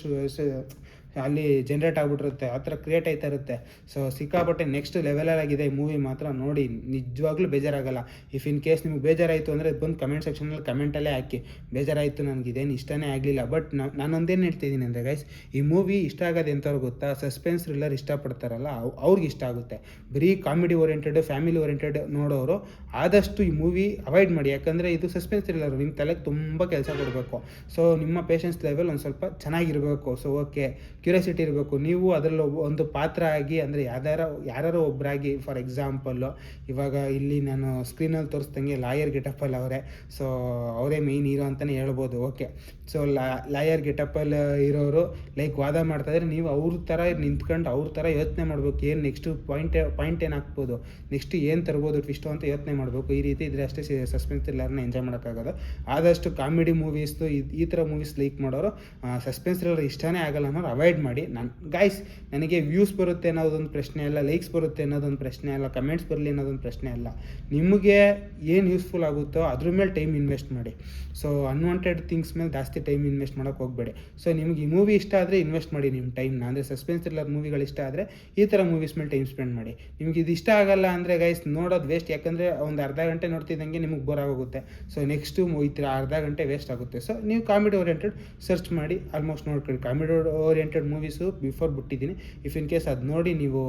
ಅಲ್ಲಿ ಜನ್ರೇಟ್ ಆಗಿಬಿಟ್ಟಿರುತ್ತೆ. ಆ ಥರ ಕ್ರಿಯೇಟ್ ಆಯ್ತಾ ಇರುತ್ತೆ. ಸೊ ಸಿಕ್ಕಾಪಟ್ಟೆ ನೆಕ್ಸ್ಟ್ ಲೆವೆಲಲ್ಲಾಗಿದೆ ಈ ಮೂವಿ ಮಾತ್ರ. ನೋಡಿ, ನಿಜವಾಗ್ಲೂ ಬೇಜಾರಾಗಲ್ಲ. ಇಫ್ ಇನ್ ಕೇಸ್ ನಿಮ್ಗೆ ಬೇಜಾರಾಯಿತು ಅಂದರೆ ಬಂದು ಕಮೆಂಟ್ ಸೆಕ್ಷನಲ್ಲಿ ಕಮೆಂಟಲ್ಲೇ ಹಾಕಿ, ಬೇಜಾರಾಯಿತು ನನಗಿದೇನು ಇಷ್ಟನೇ ಆಗಲಿಲ್ಲ. ಬಟ್ ನಾನೊಂದೇನು ಹೇಳ್ತಿದ್ದೀನಿ ಅಂದರೆ ಗೈಸ್, ಈ ಮೂವಿ ಇಷ್ಟ ಆಗೋದು ಎಂಥವ್ರು ಗೊತ್ತಾ, ಸಸ್ಪೆನ್ಸ್ ಥ್ರಿಲ್ಲರ್ ಇಷ್ಟಪಡ್ತಾರಲ್ಲ ಅವ್ರಿಗೆ ಇಷ್ಟ ಆಗುತ್ತೆ. ಬರೀ ಕಾಮಿಡಿ ಓರಿಯೆಂಟೆಡ್, ಫ್ಯಾಮಿಲಿ ಓರಿಯೆಂಟೆಡ್ ನೋಡೋರು ಆದಷ್ಟು ಈ ಮೂವಿ ಅವಾಯ್ಡ್ ಮಾಡಿ. ಯಾಕಂದರೆ ಇದು ಸಸ್ಪೆನ್ಸ್ ಥ್ರಿಲ್ಲರ್, ನಿಮ್ಮ ತಲೆಗೆ ತುಂಬ ಕೆಲಸ ಕೊಡಬೇಕು. ಸೊ ನಿಮ್ಮ ಪೇಷನ್ಸ್ ಲೆವೆಲ್ ಒಂದು ಸ್ವಲ್ಪ ಚೆನ್ನಾಗಿರಬೇಕು. ಸೊ ಓಕೆ, ಕ್ಯೂರಿಯಾಸಿಟಿ ಇರಬೇಕು. ನೀವು ಅದರಲ್ಲಿ ಒಂದು ಪಾತ್ರ ಆಗಿ, ಅಂದರೆ ಯಾರು ಒಬ್ಬರಾಗಿ, ಫಾರ್ ಎಕ್ಸಾಂಪಲ್ಲು ಇವಾಗ ಇಲ್ಲಿ ನಾನು ಸ್ಕ್ರೀನಲ್ಲಿ ತೋರಿಸ್ದಂಗೆ ಲಾಯರ್ ಗೆಟಪ್ಪಲ್ಲಿ ಅವರೇ. ಸೊ ಅವರೇ ಮೇಯ್ನ್ ಹೀರೋ ಅಂತಲೇ ಹೇಳ್ಬೋದು. ಓಕೆ, ಸೊ ಲಾಯರ್ ಗೆಟಪ್ಪಲ್ಲಿ ಇರೋರು ಲೈಕ್ ವಾದ ಮಾಡ್ತಾಯಿದ್ರೆ ನೀವು ಅವ್ರ ಥರ ನಿಂತ್ಕೊಂಡು ಅವ್ರ ಥರ ಯೋಚನೆ ಮಾಡಬೇಕು. ಏನು ನೆಕ್ಸ್ಟು ಪಾಯಿಂಟ್ ಏನು ಹಾಕ್ಬೋದು, ನೆಕ್ಸ್ಟ್ ಏನು ತರ್ಬೋದು ಟ್ವಿಸ್ಟು ಅಂತ ಯೋಚನೆ ಮಾಡಬೇಕು. ಈ ರೀತಿ ಇದ್ರೆ ಅಷ್ಟೇ ಸಸ್ಪೆನ್ಸ್ ಥ್ರಿಲ್ಲರ್ನ ಎಂಜಾಯ್ ಮಾಡೋಕ್ಕಾಗೋದು. ಆದಷ್ಟು ಕಾಮಿಡಿ ಮೂವೀಸ್ದು ಈ ಥರ ಮೂವೀಸ್ ಲೈಕ್ ಮಾಡೋರು ಸಸ್ಪೆನ್ಸ್ ಥ್ರಿಲ್ಲರ್ ಇಷ್ಟನೇ ಆಗಲ್ಲ ಅನ್ನೋರು ಅವಾಯ್ಡ್ ಮಾಡಿ. ನನಗೆ ವ್ಯೂಸ್ ಬರುತ್ತೆ ಅನ್ನೋದೊಂದು ಪ್ರಶ್ನೆ ಅಲ್ಲ, ಲೈಕ್ಸ್ ಬರುತ್ತೆ ಅನ್ನೋದೊಂದು ಪ್ರಶ್ನೆ ಅಲ್ಲ, ಕಮೆಂಟ್ಸ್ ಬರಲಿ ಅನ್ನೋದೊಂದು ಪ್ರಶ್ನೆ ಅಲ್ಲ. ನಿಮಗೆ ಏನು ಯೂಸ್ಫುಲ್ ಆಗುತ್ತೋ ಅದ್ರ ಮೇಲೆ ಟೈಮ್ ಇನ್ವೆಸ್ಟ್ ಮಾಡಿ. ಸೊ ಅನ್ವಾಂಟೆಡ್ ಥಿಂಗ್ಸ್ ಮೇಲೆ ಜಾಸ್ತಿ ಟೈಮ್ ಇನ್ವೆಸ್ಟ್ ಮಾಡೋಕ್ಕೆ ಹೋಗಬೇಡಿ. ಸೊ ನಿಮ್ಗೆ ಈ ಮೂವಿ ಇಷ್ಟ ಆದರೆ ಇನ್ವೆಸ್ಟ್ ಮಾಡಿ ನಿಮ್ಮ ಟೈಮ್ನ. ಅಂದರೆ ಸಸ್ಪೆನ್ಸ್ ಥ್ರಿಲ್ಲರ್ ಮೂವಿಗಳು ಇಷ್ಟ ಆದರೆ ಈ ಥರ ಮೂವೀಸ್ ಮೇಲೆ ಟೈಮ್ ಸ್ಪೆಂಡ್ ಮಾಡಿ. ನಿಮ್ಗೆ ಇದು ಇಷ್ಟ ಆಗಲ್ಲ ಅಂದರೆ ಗೈಸ್ ನೋಡೋದು ವೇಸ್ಟ್. ಯಾಕಂದರೆ ಒಂದು ಅರ್ಧ ಗಂಟೆ ನೋಡ್ತಿದ್ದಂಗೆ ನಿಮಗೆ ಬೋರ್ ಆಗೋಗುತ್ತೆ. ಸೊ ನೆಕ್ಸ್ಟು ಈ ಥರ ಅರ್ಧ ಗಂಟೆ ವೇಸ್ಟ್ ಆಗುತ್ತೆ. ಸೊ ನೀವು ಕಾಮಿಡಿ ಓರಿಯೆಂಟೆಡ್ ಸರ್ಚ್ ಮಾಡಿ, ಆಲ್ಮೋಸ್ಟ್ ನೋಡ್ಕೊಳ್ಳಿ. ಕಾಮಿಡಿ ಓರಿಯೆಂಟೆಡ್ ಮೂವೀಸು ಬಿಫೋರ್ ಬಿಟ್ಟಿದ್ದೀನಿ. ಇಫ್ ಇನ್ ಕೇಸ್ ಅದು ನೋಡಿ ನೀವು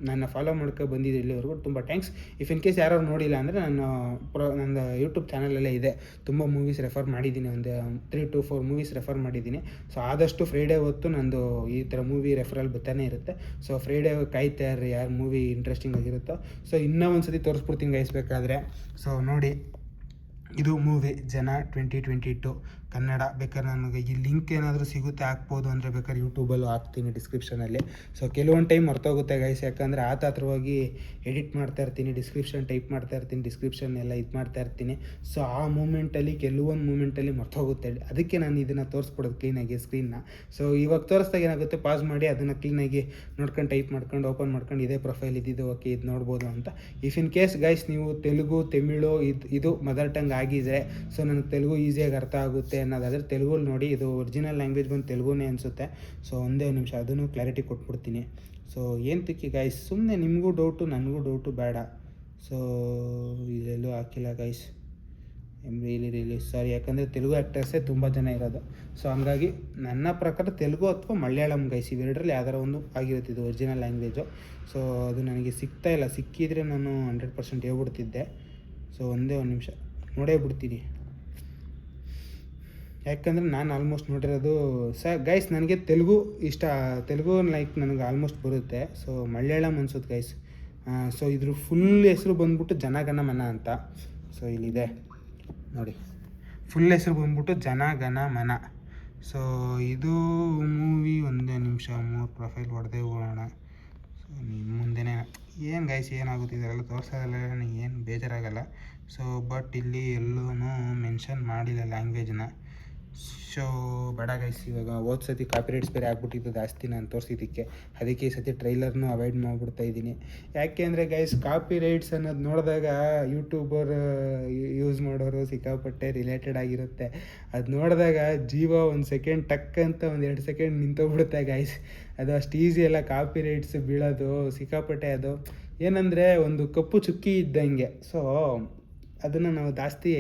ನನ್ನ ಫಾಲೋ ಮಾಡ್ಕೊ ಬಂದಿದ್ದೀರಿ ಇಲ್ಲಿವರೆಗೂ ತುಂಬ ಥ್ಯಾಂಕ್ಸ್. ಇಫ್ ಇನ್ ಕೇಸ್ ಯಾರು ನೋಡಿಲ್ಲ ಅಂದರೆ ನನ್ನ ಯೂಟ್ಯೂಬ್ ಚಾನಲಲ್ಲೇ ಇದೆ, ತುಂಬ ಮೂವೀಸ್ ರೆಫರ್ ಮಾಡಿದ್ದೀನಿ. ಒಂದು 3 to 4 ಮೂವೀಸ್ ರೆಫರ್ ಮಾಡಿದ್ದೀನಿ. ಸೊ ಆದಷ್ಟು ಫ್ರೈಡೇ ಹೊತ್ತು ನಂದು ಈ ಥರ ಮೂವಿ ರೆಫರಲ್ ಬರ್ತಾನೆ ಇರುತ್ತೆ. ಸೊ ಫ್ರೈಡೇ ಕಾಯ್ತಾ ಇರ್ರಿ, ಯಾರು ಮೂವಿ ಇಂಟ್ರೆಸ್ಟಿಂಗ್ ಆಗಿರುತ್ತೋ. ಸೊ ಇನ್ನೂ ಒಂದು ಸತಿ ತೋರಿಸ್ಬಿಡ್ತೀನಿ ಗೈಸ್ಬೇಕಾದ್ರೆ. ಸೊ ನೋಡಿ, ಇದು ಮೂವಿ ಜನ 2022 ಕನ್ನಡ. ಬೇಕಾದ್ರೆ ನನಗೆ ಈ ಲಿಂಕ್ ಏನಾದರೂ ಸಿಗುತ್ತೆ ಹಾಕ್ಬೋದು ಅಂದರೆ ಬೇಕಾದ್ರೆ ಯೂಟ್ಯೂಬಲ್ಲೂ ಹಾಕ್ತೀನಿ ಡಿಸ್ಕ್ರಿಪ್ಷನಲ್ಲಿ. ಸೊ ಕೆಲವೊಂದು ಟೈಮ್ ಮರ್ತೋಗುತ್ತೆ ಗೈಸ್, ಯಾಕಂದರೆ ಆತತ್ರವಾಗಿ ಎಡಿಟ್ ಮಾಡ್ತಾ ಇರ್ತೀನಿ, ಟೈಪ್ ಮಾಡ್ತಾ ಇರ್ತೀನಿ, ಡಿಸ್ಕ್ರಿಪ್ಷನ್ ಎಲ್ಲ ಇದು ಮಾಡ್ತಾ ಇರ್ತೀನಿ. ಸೊ ಆ ಮೂಮೆಂಟಲ್ಲಿ ಕೆಲವೊಂದು ಮೂಮೆಂಟಲ್ಲಿ ಮರ್ತೋಗುತ್ತೆ. ಅದಕ್ಕೆ ನಾನು ಇದನ್ನು ತೋರಿಸ್ಬಿಡೋದು ಕ್ಲೀನಾಗಿ ಸ್ಕ್ರೀನ್ನ. ಸೊ ಇವಾಗ ತೋರಿಸ್ದಾಗ ಏನಾಗುತ್ತೆ, ಪಾಸ್ ಮಾಡಿ ಅದನ್ನು ಕ್ಲೀನಾಗಿ ನೋಡ್ಕೊಂಡು ಟೈಪ್ ಮಾಡ್ಕೊಂಡು ಓಪನ್ ಮಾಡ್ಕೊಂಡು ಇದೇ ಪ್ರೊಫೈಲ್ ಇದ್ದಿದ್ದು ಓಕೆ ಇದು ನೋಡ್ಬೋದು ಅಂತ. ಇಫ್ ಇನ್ ಕೇಸ್ ಗೈಸ್ ನೀವು ತೆಲುಗು, ತಮಿಳು ಇದು ಮದರ್ ಟಂಗ್ ಆಗಿದ್ರೆ, ಸೊ ನನಗೆ ತೆಲುಗು ಈಸಿಯಾಗಿ ಅರ್ಥ ಆಗುತ್ತೆ ಅನ್ನೋದಾದರೆ ತೆಲುಗಲ್ಲಿ ನೋಡಿ. ಇದು ಒರಿಜಿನಲ್ ಲ್ಯಾಂಗ್ವೇಜ್ ಬಂದು ತೆಲುಗುನೇ ಅನಿಸುತ್ತೆ. ಸೊ ಒಂದೇ ನಿಮಿಷ ಅದನ್ನು ಕ್ಲಾರಿಟಿ ಕೊಟ್ಬಿಡ್ತೀನಿ. ಸೊ ಏನು ತಿಕ್ಕಿ ಗೈಸ್, ಸುಮ್ಮನೆ ನಿಮಗೂ ಡೌಟು ನನಗೂ ಡೌಟು ಬೇಡ. ಸೊ ಇದೆಲ್ಲೂ ಹಾಕಿಲ್ಲ ಗೈಸ್, ರಿಯಲಿ ಸಾರಿ. ಯಾಕಂದರೆ ತೆಲುಗು ಆ್ಯಕ್ಟರ್ಸೇ ತುಂಬ ಜನ ಇರೋದು. ಸೊ ಹಂಗಾಗಿ ನನ್ನ ಪ್ರಕಾರ ತೆಲುಗು ಅಥವಾ ಮಲಯಾಳಂ ಗೈಸ್ ಇವೆರಡರಲ್ಲಿ ಯಾವ್ದಾರ ಒಂದು ಆಗಿರುತ್ತೆ ಇದು ಒರಿಜಿನಲ್ ಲ್ಯಾಂಗ್ವೇಜು. ಸೊ ಅದು ನನಗೆ ಸಿಗ್ತಾಯಿಲ್ಲ, ಸಿಕ್ಕಿದರೆ ನಾನು 100% ಹೇಳ್ಬಿಡ್ತಿದ್ದೆ. ಸೊ ಒಂದೇ ಒಂದು ನಿಮಿಷ ನೋಡೇ ಬಿಡ್ತೀನಿ. ಯಾಕಂದರೆ ನಾನು ಆಲ್ಮೋಸ್ಟ್ ನೋಡಿರೋದು ಗೈಸ್ ನನಗೆ ತೆಲುಗು ಇಷ್ಟ, ತೆಲುಗು ಲೈಕ್ ನನಗೆ ಆಲ್ಮೋಸ್ಟ್ ಬರುತ್ತೆ. ಸೊ ಮಲಯಾಳಂ ಅನ್ಸುತ್ತೆ ಗೈಸ್. ಸೊ ಇದ್ರ ಫುಲ್ ಹೆಸರು ಬಂದ್ಬಿಟ್ಟು ಜನಗಣಮನ ಅಂತ. ಸೊ ಇಲ್ಲಿದೆ ನೋಡಿ, ಫುಲ್ ಹೆಸರು ಬಂದ್ಬಿಟ್ಟು ಜನಗಣಮನ. ಸೊ ಇದು ಮೂವಿ ಒಂದೇ ನಿಮಿಷ 3 ಪ್ರೊಫೈಲ್ ಹೊಡೆದೇ ಹೋಗೋಣ. ಸೊ ನಿಮ್ಮ ಮುಂದೆನೇ ಏನು ಗೈಸ್ ಏನಾಗುತ್ತೆ ಇದೆಲ್ಲ ತೋರಿಸೋದಲ್ಲ, ಏನು ಬೇಜಾರಾಗಲ್ಲ. ಸೊ ಬಟ್ ಇಲ್ಲಿ ಎಲ್ಲೂ ಮೆನ್ಷನ್ ಮಾಡಿಲ್ಲ ಲ್ಯಾಂಗ್ವೇಜ್ನ. ಸೊ ಬೇಡ ಗೈಸ್, ಇವಾಗ ಹೋದ ಸತಿ ಕಾಪಿರೈಟ್ಸ್ ಬೇರೆ ಆಗ್ಬಿಟ್ಟಿದ್ದು ಜಾಸ್ತಿ ನಾನು ತೋರಿಸಿದ್ದಕ್ಕೆ, ಅದಕ್ಕೆ ಈ ಸತಿ ಟ್ರೈಲರ್ನು ಅವಾಯ್ಡ್ ಮಾಡಿಬಿಡ್ತಾ ಇದ್ದೀನಿ. ಯಾಕೆ ಅಂದರೆ ಗೈಸ್ ಕಾಪಿರೈಟ್ಸ್ ಅನ್ನೋದು ನೋಡಿದಾಗ ಯೂಟ್ಯೂಬರ್ ಯೂಸ್ ಮಾಡೋರು ಸಿಕ್ಕಾಪಟ್ಟೆ ರಿಲೇಟೆಡ್ ಆಗಿರುತ್ತೆ. ಅದು ನೋಡಿದಾಗ ಜೀವ ಒಂದು ಸೆಕೆಂಡ್ ಟಕ್ ಅಂತ 1-2 ಸೆಕೆಂಡ್ ನಿಂತೋಗ್ಬಿಡುತ್ತೆ ಗೈಸ್. ಅದು ಅಷ್ಟು ಈಸಿ ಅಲ್ಲ ಕಾಪಿರೈಟ್ಸ್ ಬೀಳೋದು, ಸಿಕ್ಕಾಪಟ್ಟೆ. ಅದು ಏನಂದರೆ ಒಂದು ಕಪ್ಪು ಚುಕ್ಕಿ ಇದ್ದಂಗೆ. ಸೊ ಅದನ್ನು ನಾವು ಜಾಸ್ತಿ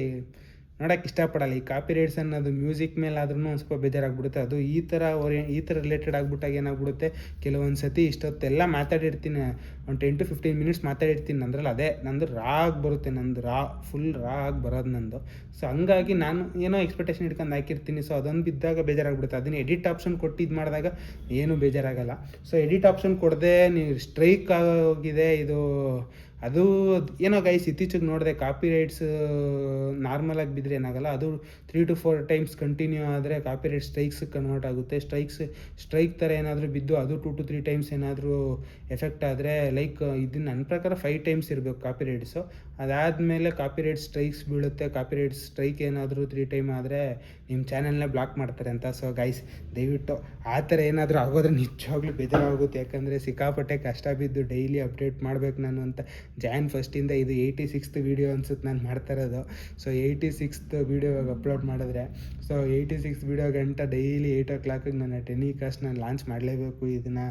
ನೋಡೋಕ್ಕೆ ಇಷ್ಟಪಡಲ್ಲ. ಈ ಕಾಪಿರೈಟ್ಸ್ ಅನ್ನೋದು ಮ್ಯೂಸಿಕ್ ಮೇಲೆ ಆದ್ರೂ ಒಂದು ಸ್ವಲ್ಪ ಬೇಜಾರಾಗ್ಬಿಡುತ್ತೆ. ಅದು ಈ ಥರ ರಿಲೇಟೆಡ್ ಆಗ್ಬಿಟ್ಟಾಗ ಏನಾಗ್ಬಿಡುತ್ತೆ, ಕೆಲವೊಂದು ಸತಿ ಇಷ್ಟೊತ್ತೆಲ್ಲ ಮಾತಾಡಿರ್ತೀನಿ, ಒಂದು 10 to 15 ಮಿನಿಟ್ಸ್ ಮಾತಾಡಿರ್ತೀನಿ. ನಂದ್ರಲ್ಲಿ ಅದೇ ನಂದು ಆಗಿ ಬರುತ್ತೆ, ಫುಲ್ ಆಗಿ ಬರೋದು ನಂದು. ಸೊ ಹಂಗಾಗಿ ನಾನು ಏನೋ ಎಕ್ಸ್ಪೆಕ್ಟೇಷನ್ ಇಟ್ಕೊಂಡು ಹಾಕಿರ್ತೀನಿ. ಸೊ ಅದೊಂದು ಬಿದ್ದಾಗ ಬೇಜಾರಾಗ್ಬಿಡುತ್ತೆ. ಅದನ್ನು ಎಡಿಟ್ ಆಪ್ಷನ್ ಕೊಟ್ಟು ಇದು ಮಾಡಿದಾಗ ಏನೂ ಬೇಜಾರಾಗಲ್ಲ. ಸೊ ಎಡಿಟ್ ಆಪ್ಷನ್ ಕೊಡದೆ ನೀವು ಸ್ಟ್ರೈಕ್ ಆಗೋಗಿದೆ ಇದು. ಅದು ಏನೋ ಗೈಸ್ ಇತ್ತೀಚೆಗೆ ನೋಡಿದೆ, ಕಾಪಿರೈಟ್ಸ್ ನಾರ್ಮಲಾಗಿ ಬಿದ್ದರೆ ಏನಾಗಲ್ಲ, ಅದು 3 to 4 ಟೈಮ್ಸ್ ಕಂಟಿನ್ಯೂ ಆದರೆ ಕಾಪಿರೈಟ್ ಸ್ಟ್ರೈಕ್ಸ್ ಕನ್ವರ್ಟ್ ಆಗುತ್ತೆ. ಸ್ಟ್ರೈಕ್ ಥರ ಏನಾದರೂ ಬಿದ್ದು ಅದು 2 to 3 ಟೈಮ್ಸ್ ಏನಾದರೂ ಎಫೆಕ್ಟ್ ಆದರೆ, ಲೈಕ್ ಇದು ನನ್ನ ಪ್ರಕಾರ 5 ಟೈಮ್ಸ್ ಇರಬೇಕು ಕಾಪಿರೈಟ್ಸು. ಅದಾದಮೇಲೆ ಕಾಪಿರೈಟ್ ಸ್ಟ್ರೈಕ್ಸ್ ಬೀಳುತ್ತೆ. ಕಾಪಿರೈಟ್ ಸ್ಟ್ರೈಕ್ ಏನಾದರೂ 3 ಟೈಮ್ ಆದರೆ ನಿಮ್ಮ ಚಾನಲ್ನೇ ಬ್ಲಾಕ್ ಮಾಡ್ತಾರೆ ಅಂತ. ಸೊ ಗೈಸ್ ದಯವಿಟ್ಟು ಆ ಥರ ಏನಾದರೂ ಆಗೋದ್ರೆ ನಿಜವಾಗ್ಲೂ ಬೇಜಾರಾಗುತ್ತೆ. ಯಾಕಂದರೆ ಸಿಕ್ಕಾಪಟ್ಟೆ ಕಷ್ಟ ಬಿದ್ದು ಡೈಲಿ ಅಪ್ಡೇಟ್ ಮಾಡಬೇಕು ನಾನು ಅಂತ. Jan 1st ಇದು 86th ವೀಡಿಯೋ ಅನ್ಸುತ್ತೆ ನಾನು ಮಾಡ್ತಾ ಇರೋದು. ಸೊ 86th ವೀಡಿಯೋ ಅಪ್ಲೋಡ್ ಮಾಡಿದ್ರೆ, ಸೊ 86th ವೀಡಿಯೋ ಗಂಟ ಡೈಲಿ 8 o'clock ನನ್ನ ಟೆಲಿಕಾಸ್ಟ್ ನಾನು ಲಾಂಚ್ ಮಾಡಲೇಬೇಕು. ಇದನ್ನು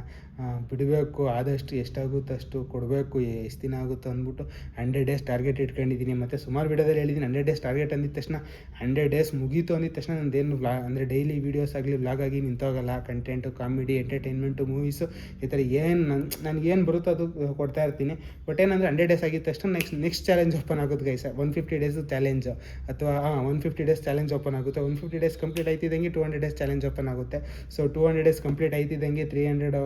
ಬಿಡಬೇಕು, ಆದಷ್ಟು ಎಷ್ಟಾಗುತ್ತೋ ಅಷ್ಟು ಕೊಡಬೇಕು, ಎಷ್ಟು ದಿನ ಆಗುತ್ತೋ ಅಂದ್ಬಿಟ್ಟು 100 days ಟಾರ್ಗೆಟ್ ಇಟ್ಕೊಂಡಿದ್ದೀನಿ. ಮತ್ತು ಸುಮಾರು ವೀಡಿಯೋದಲ್ಲಿ ಹೇಳಿದ್ದೀನಿ 100 days ಟಾರ್ಗೆಟ್ ಅಂದಿದ ತಕ್ಷಣ 100 days ಮುಗೀತು ಅಂದಿದ ತಕ್ಷಣ ನಂದೇನು ಅಂದರೆ ಡೈಲಿ ವೀಡಿಯೋಸ್ ಆಗಲಿ ವ್ಲಾಗ್ ಆಗಿ ನಿಂತೋಗಲ್ಲ. ಕಂಟೆಂಟು, ಕಾಮಿಡಿ, ಎಂಟರ್ಟೈನ್ಮೆಂಟು, ಮೂವೀಸು, ಈ ಥರ ಏನು ನನಗೇನು ಬರುತ್ತೋ ಅದು ಕೊಡ್ತಾ ಇರ್ತೀನಿ. ಬಟ್ ಏನಂದರೆ 100 days ಆಗಿದ ತಕ್ಷಣ ನೆಕ್ಸ್ಟ್ ಚಾಲೆಂಜ್ ಓಪನ್ ಆಗುತ್ತೆ ಗೈಸ್. 150 days ಚಾಲೆಂಜ್, ಅಥವಾ 150 days ಚಾಲೆಂಜ್ ಓಪನ್ ಆಗುತ್ತೆ. 150 days ಕಂಪ್ಲೀಟ್ ಆಯ್ತಿದ್ದಂಗೆ 200 days ಚಾಲೆಂಜ್ ಓಪನ್ ಆಗುತ್ತೆ. ಸೊ 200 days ಕಂಪ್ಲೀಟ್ ಆಯ್ತಿದ್ದಂಗೆ 300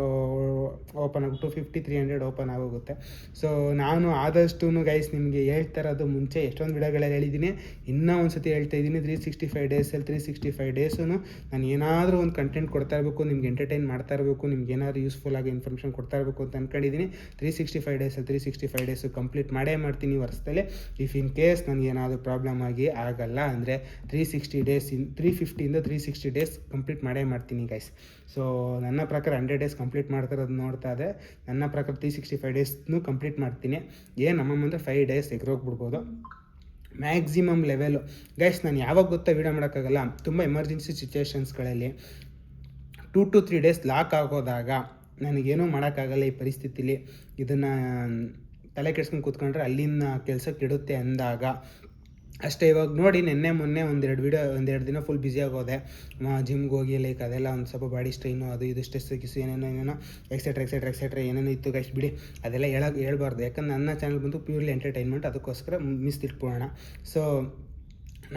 ಓಪನ್ ಆಗುತ್ತೆ, 250, 300 ಓಪನ್ ಆಗೋಗುತ್ತೆ. ಸೊ ನಾನು ಆದಷ್ಟು ಗೈಸ್ ನಿಮಗೆ ಹೇಳ್ತಾ ಇರೋದು, ಮುಂಚೆ ಎಷ್ಟೊಂದು ವಿಡಿಯೋಗಳಲ್ಲಿ ಹೇಳಿದ್ದೀನಿ, ಇನ್ನೂ ಒಂದು ಸತಿ ಹೇಳ್ತಾ ಇದ್ದೀನಿ, 365 ಡೇಸಲ್ಲಿ 365 ಡೇಸು ನಾನು ಏನಾದರೂ ಒಂದು ಕಂಟೆಂಟ್ ಕೊಡ್ತಾ ಇರಬೇಕು, ನಿಮ್ಗೆ ಎಂಟರ್ಟೈನ್ ಮಾಡ್ತಾ ಇರಬೇಕು, ನಿಮ್ಗೆ ಏನಾದರೂ ಯೂಸ್ಫುಲ್ ಆಗಿ ಇನ್ಫಾರ್ಮೇಷನ್ ಕೊಡ್ತಾ ಇರಬೇಕು ಅಂತ ಅಂದ್ಕೊಂಡಿದ್ದೀನಿ. 365 ಡೇಸಲ್ಲಿ 365 ಡೇಸು ಕಂಪ್ಲೀಟ್ ಮಾಡೇ ಮಾಡ್ತೀನಿ ವರ್ಷದಲ್ಲಿ. ಇಫ್ ಇನ್ ಕೇಸ್ ನನಗೆ ಏನಾದರೂ ಪ್ರಾಬ್ಲಮ್ ಆಗಿ ಆಗಲ್ಲ ಅಂದರೆ 360 ಡೇಸ್ 350 to 360 ಡೇಸ್ ಕಂಪ್ಲೀಟ್ ಮಾಡೇ ಮಾಡ್ತೀನಿ ಗೈಸ್. ಸೊ ನನ್ನ ಪ್ರಕಾರ 100 days ಕಂಪ್ಲೀಟ್ ಮಾಡ್ತಿರೋದು ನೋಡ್ತಾ ಇದೆ. ನನ್ನ ಪ್ರಕಾರ 365 ಡೇಸ್ನೂ ಕಂಪ್ಲೀಟ್ ಮಾಡ್ತೀನಿ. ನಮ್ಮಮ್ಮ ಅಂದರೆ 5 days ಎಗ್ರೋಗ್ಬಿಡ್ಬೋದು ಮ್ಯಾಕ್ಸಿಮಮ್ ಲೆವೆಲು ಗೈಸ್. ನಾನು ಯಾವಾಗ ಗೊತ್ತಾ ವೀಡಿಯೋ ಮಾಡೋಕ್ಕಾಗಲ್ಲ, ತುಂಬ ಎಮರ್ಜೆನ್ಸಿ ಸಿಚುವೇಷನ್ಸ್ಗಳಲ್ಲಿ 2 to 3 days ಲಾಕ್ ಆಗೋದಾಗ ನನಗೇನೂ ಮಾಡೋಕ್ಕಾಗಲ್ಲ. ಈ ಪರಿಸ್ಥಿತಿಲಿ ಇದನ್ನು ತಲೆ ಕೆಡ್ಸ್ಕೊಂಡು ಕೂತ್ಕೊಂಡ್ರೆ ಅಲ್ಲಿನ ಕೆಲಸಕ್ಕೆ ಇಡುತ್ತೆ ಅಂದಾಗ ಅಷ್ಟೇ. ಇವಾಗ ನೋಡಿ, ಮೊನ್ನೆ ಒಂದೆರಡು ದಿನ ಫುಲ್ ಬ್ಯುಸಿ ಆಗೋದೆ. ಜಿಮ್ಗೆ ಹೋಗಿ ಲೈಕ್ ಅದೆಲ್ಲ ಒಂದು ಸ್ವಲ್ಪ ಬಾಡಿ ಸ್ಟ್ರೈನು, ಅದು ಇದು ಸ್ಟ್ರೆಸ್ ಗಿಸ್ಸು ಏನೇನೋ ಎಕ್ಸೆಟ್ರಾ ಏನೇನೋ ಇತ್ತು ಗೈಸ್. ಬಿಡಿ, ಅದೆಲ್ಲ ಹೇಳ್ಬಾರ್ದು. ಯಾಕಂದ್ರೆ ನನ್ನ ಚಾನಲ್ ಬಂದು ಪ್ಯೂರ್ಲಿ ಎಂಟರ್ಟೈನ್ಮೆಂಟ್, ಅದಕ್ಕೋಸ್ಕರ ಮಿಸ್ ಇಟ್ಕೊಳ್ಳೋಣ. ಸೊ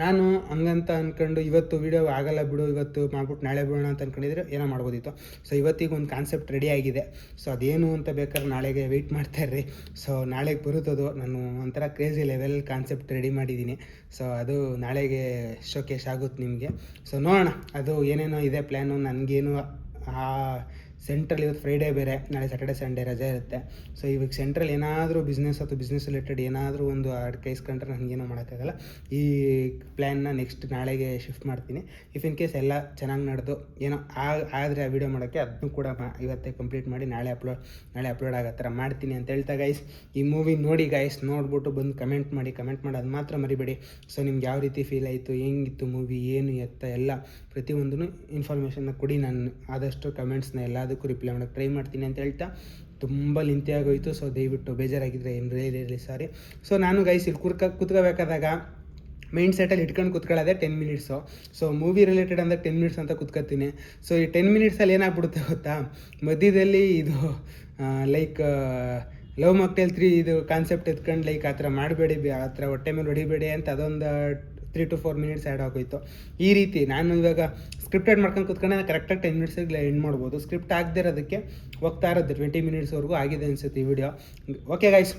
ನಾನು ಹಂಗಂತ ಅಂದ್ಕೊಂಡು ಇವತ್ತು ವೀಡಿಯೋ ಆಗಲ್ಲ ಬಿಡು, ಇವತ್ತು ಮಾಡ್ಬಿಟ್ಟು ನಾಳೆ ಬಿಡೋಣ ಅಂತ ಅಂದ್ಕೊಂಡಿದ್ರೆ ಏನೋ ಮಾಡ್ಬೋದಿತ್ತು. ಸೊ ಇವತ್ತಿಗೆ ಒಂದು ಕಾನ್ಸೆಪ್ಟ್ ರೆಡಿ ಆಗಿದೆ. ಸೊ ಅದೇನು ಅಂತ ಬೇಕಾದ್ರೆ ನಾಳೆಗೆ ವೆಯ್ಟ್ ಮಾಡ್ತಾಯಿರ್ರಿ. ಸೊ ನಾಳೆಗೆ ಬರುತ್ತದು. ನಾನು ಒಂಥರ ಕ್ರೇಜಿ ಲೆವೆಲ್ ಕಾನ್ಸೆಪ್ಟ್ ರೆಡಿ ಮಾಡಿದ್ದೀನಿ. ಸೊ ಅದು ನಾಳೆಗೆ ಶೋಕೇಶ್ ಆಗುತ್ತೆ ನಿಮಗೆ. ಸೊ ನೋಡೋಣ, ಅದು ಏನೇನೋ ಇದೆ ಪ್ಲ್ಯಾನು. ನನಗೇನು ಸೆಂಟ್ರಲ್ ಇವತ್ತು ಫ್ರೈಡೇ ಬೇರೆ, ನಾಳೆ ಸ್ಯಾಟರ್ಡೆ ಸಂಡೇ ರಜೆ ಇರುತ್ತೆ. ಸೊ ಇವಾಗ ಸೆಂಟ್ರಲ್ ಏನಾದರೂ ಬಿಸ್ನೆಸ್ ಅಥವಾ ಬಿಸ್ನೆಸ್ ರಿಲೇಟೆಡ್ ಏನಾದರೂ ಒಂದು ಕೈಸ್ಕೊಂಡ್ರೆ ನನಗೇನೋ ಮಾಡೋಕ್ಕಾಗಲ್ಲ. ಈ ಪ್ಲ್ಯಾನ್ನ ನೆಕ್ಸ್ಟ್ ನಾಳೆಗೆ ಶಿಫ್ಟ್ ಮಾಡ್ತೀನಿ. ಇಫ್ ಇನ್ ಕೇಸ್ ಎಲ್ಲ ಚೆನ್ನಾಗಿ ನಡೆದು ಏನೋ ಆದರೆ ಆ ವಿಡಿಯೋ ಮಾಡೋಕ್ಕೆ ಅದನ್ನು ಕೂಡ ಇವತ್ತೇ ಕಂಪ್ಲೀಟ್ ಮಾಡಿ ನಾಳೆ ಅಪ್ಲೋಡ್ ಆಗೋ ಥರ ಮಾಡ್ತೀನಿ ಅಂತ ಹೇಳ್ತಾ ಗೈಸ್, ಈ ಮೂವಿ ನೋಡಿ ಗೈಸ್, ನೋಡ್ಬಿಟ್ಟು ಬಂದು ಕಮೆಂಟ್ ಮಾಡಿ ಅದು ಮಾತ್ರ ಮರಿಬೇಡಿ. ಸೊ ನಿಮ್ಗೆ ಯಾವ ರೀತಿ ಫೀಲ್ ಆಯಿತು, ಹೆಂಗಿತ್ತು ಮೂವಿ, ಏನು ಎತ್ತ ಎಲ್ಲ ಪ್ರತಿಯೊಂದೂ ಇನ್ಫಾರ್ಮೇಷನ್ನ ಕೊಡಿ. ನಾನು ಆದಷ್ಟು ಕಮೆಂಟ್ಸ್ನ ಎಲ್ಲದಕ್ಕೂ ರಿಪ್ಲೈ ಮಾಡೋಕ್ಕೆ ಟ್ರೈ ಮಾಡ್ತೀನಿ ಅಂತ ಹೇಳ್ತಾ ತುಂಬ ಲಿಂತಿ ಆಗೋಯಿತು. ಸೊ ದಯವಿಟ್ಟು ಬೇಜಾರಾಗಿದ್ದರೆ ಏನು ಇರಲಿ ಸಾರಿ. ಸೊ ನಾನು ಗೈಸ್ ಇಲ್ಲಿ ಕೂತ್ಕೋಬೇಕಾದಾಗ ಮೈಂಡ್ ಸೆಟಲ್ಲಿ ಇಟ್ಕೊಂಡು ಕೂತ್ಕೊಳ್ಳೋದೆ 10 minutes. ಸೊ ಮೂವಿ ರಿಲೇಟೆಡ್ ಅಂದರೆ 10 minutes ಅಂತ ಕೂತ್ಕೊತೀನಿ. ಸೊ ಈ 10 minutesಲ್ಲಿ ಏನಾಗ್ಬಿಡುತ್ತೆ ಗೊತ್ತಾ, ಮಧ್ಯದಲ್ಲಿ ಇದು ಲೈಕ್ ಲವ್ ಮಾಕ್ಟೇಲ್ 3 ಇದು ಕಾನ್ಸೆಪ್ಟ್ ಎತ್ಕೊಂಡು ಲೈಕ್ ಆ ಥರ ಮಾಡಬೇಡಿ, ಆ ಥರ ಹೊಟ್ಟೆ ಮೇಲೆ ಹೊಡಿಬೇಡಿ ಅಂತ ಅದೊಂದು 3 to 4 ಮಿನಿಟ್ಸ್ ಆ್ಯಡ್ ಆಗೋಯ್ತು. ಈ ರೀತಿ ನಾನು ಇವಾಗ ಸ್ಕ್ರಿಪ್ಟೆಡ್ ಮಾಡ್ಕೊಂಡು ಕೂತ್ಕೊಂಡೆ ಕರೆಕ್ಟಾಗಿ 10 ಮಿನಿಟ್ಸಿಗೆ ಎಂಡ್ ಮಾಡ್ಬೋದು. ಸ್ಕ್ರಿಪ್ಟ್ ಆಗದಿರೋದಕ್ಕೆ ಹೋಗ್ತಾ ಇರೋದು 20 ಮಿನಿಟ್ಸ್ವರೆಗೂ ಆಗಿದೆ ಅನಿಸುತ್ತೆ ಈ ವಿಡಿಯೋ. Okay guys,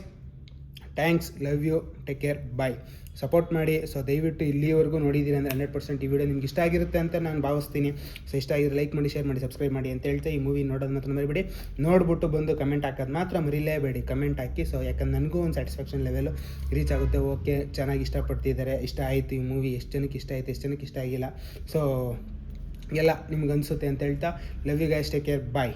thanks, love you, take care, bye. Support ಮಾಡಿ. ಸೊ ದಯವಿಟ್ಟು ಇಲ್ಲಿವರೆಗೂ ನೋಡಿದ್ದೀರಿ ಅಂದರೆ 100% ಈ ವಿಡಿಯೋ ನಿಮ್ಗೆ ಇಷ್ಟ ಆಗಿರುತ್ತೆ ಅಂತ ನಾನು ಭಾವಿಸ್ತೀನಿ. ಸೊ ಇಷ್ಟ ಆಗಿದ್ರೆ ಲೈಕ್ ಮಾಡಿ, ಶೇರ್ ಮಾಡಿ, ಸಬ್ಸ್ಕ್ರೈಬ್ ಮಾಡಿ ಅಂತ ಹೇಳ್ತಾ ಈ ಮೂವಿ ನೋಡೋದು ಮಾತ್ರ ಮರಿಬೇಡಿ. ನೋಡ್ಬಿಟ್ಟು ಬಂದು ಕಮೆಂಟ್ ಹಾಕೋದು ಮಾತ್ರ ಮರಿಲೇಬೇಡಿ. ಕಮೆಂಟ್ ಹಾಕಿ. ಸೊ ಯಾಕಂದ್ರೆ ನನಗೂ ಒಂದು ಸ್ಯಾಟಿಸ್ಫ್ಯಾಕ್ಷನ್ ಲೆವೆಲು ರೀಚ್ ಆಗುತ್ತೆ. ಓಕೆ, ಚೆನ್ನಾಗಿ ಇಷ್ಟಪಡ್ತಿದ್ದಾರೆ, ಇಷ್ಟ ಆಯಿತು ಈ ಮೂವಿ, ಎಷ್ಟು ಜನಕ್ಕೆ ಇಷ್ಟ ಆಯಿತು, ಎಷ್ಟು ಜನಕ್ಕೆ ಇಷ್ಟ ಆಗಿಲ್ಲ, ಸೊ ಎಲ್ಲ ನಿಮ್ಗೆ ಅನಿಸುತ್ತೆ ಅಂತ ಹೇಳ್ತಾ love you guys, take care, bye.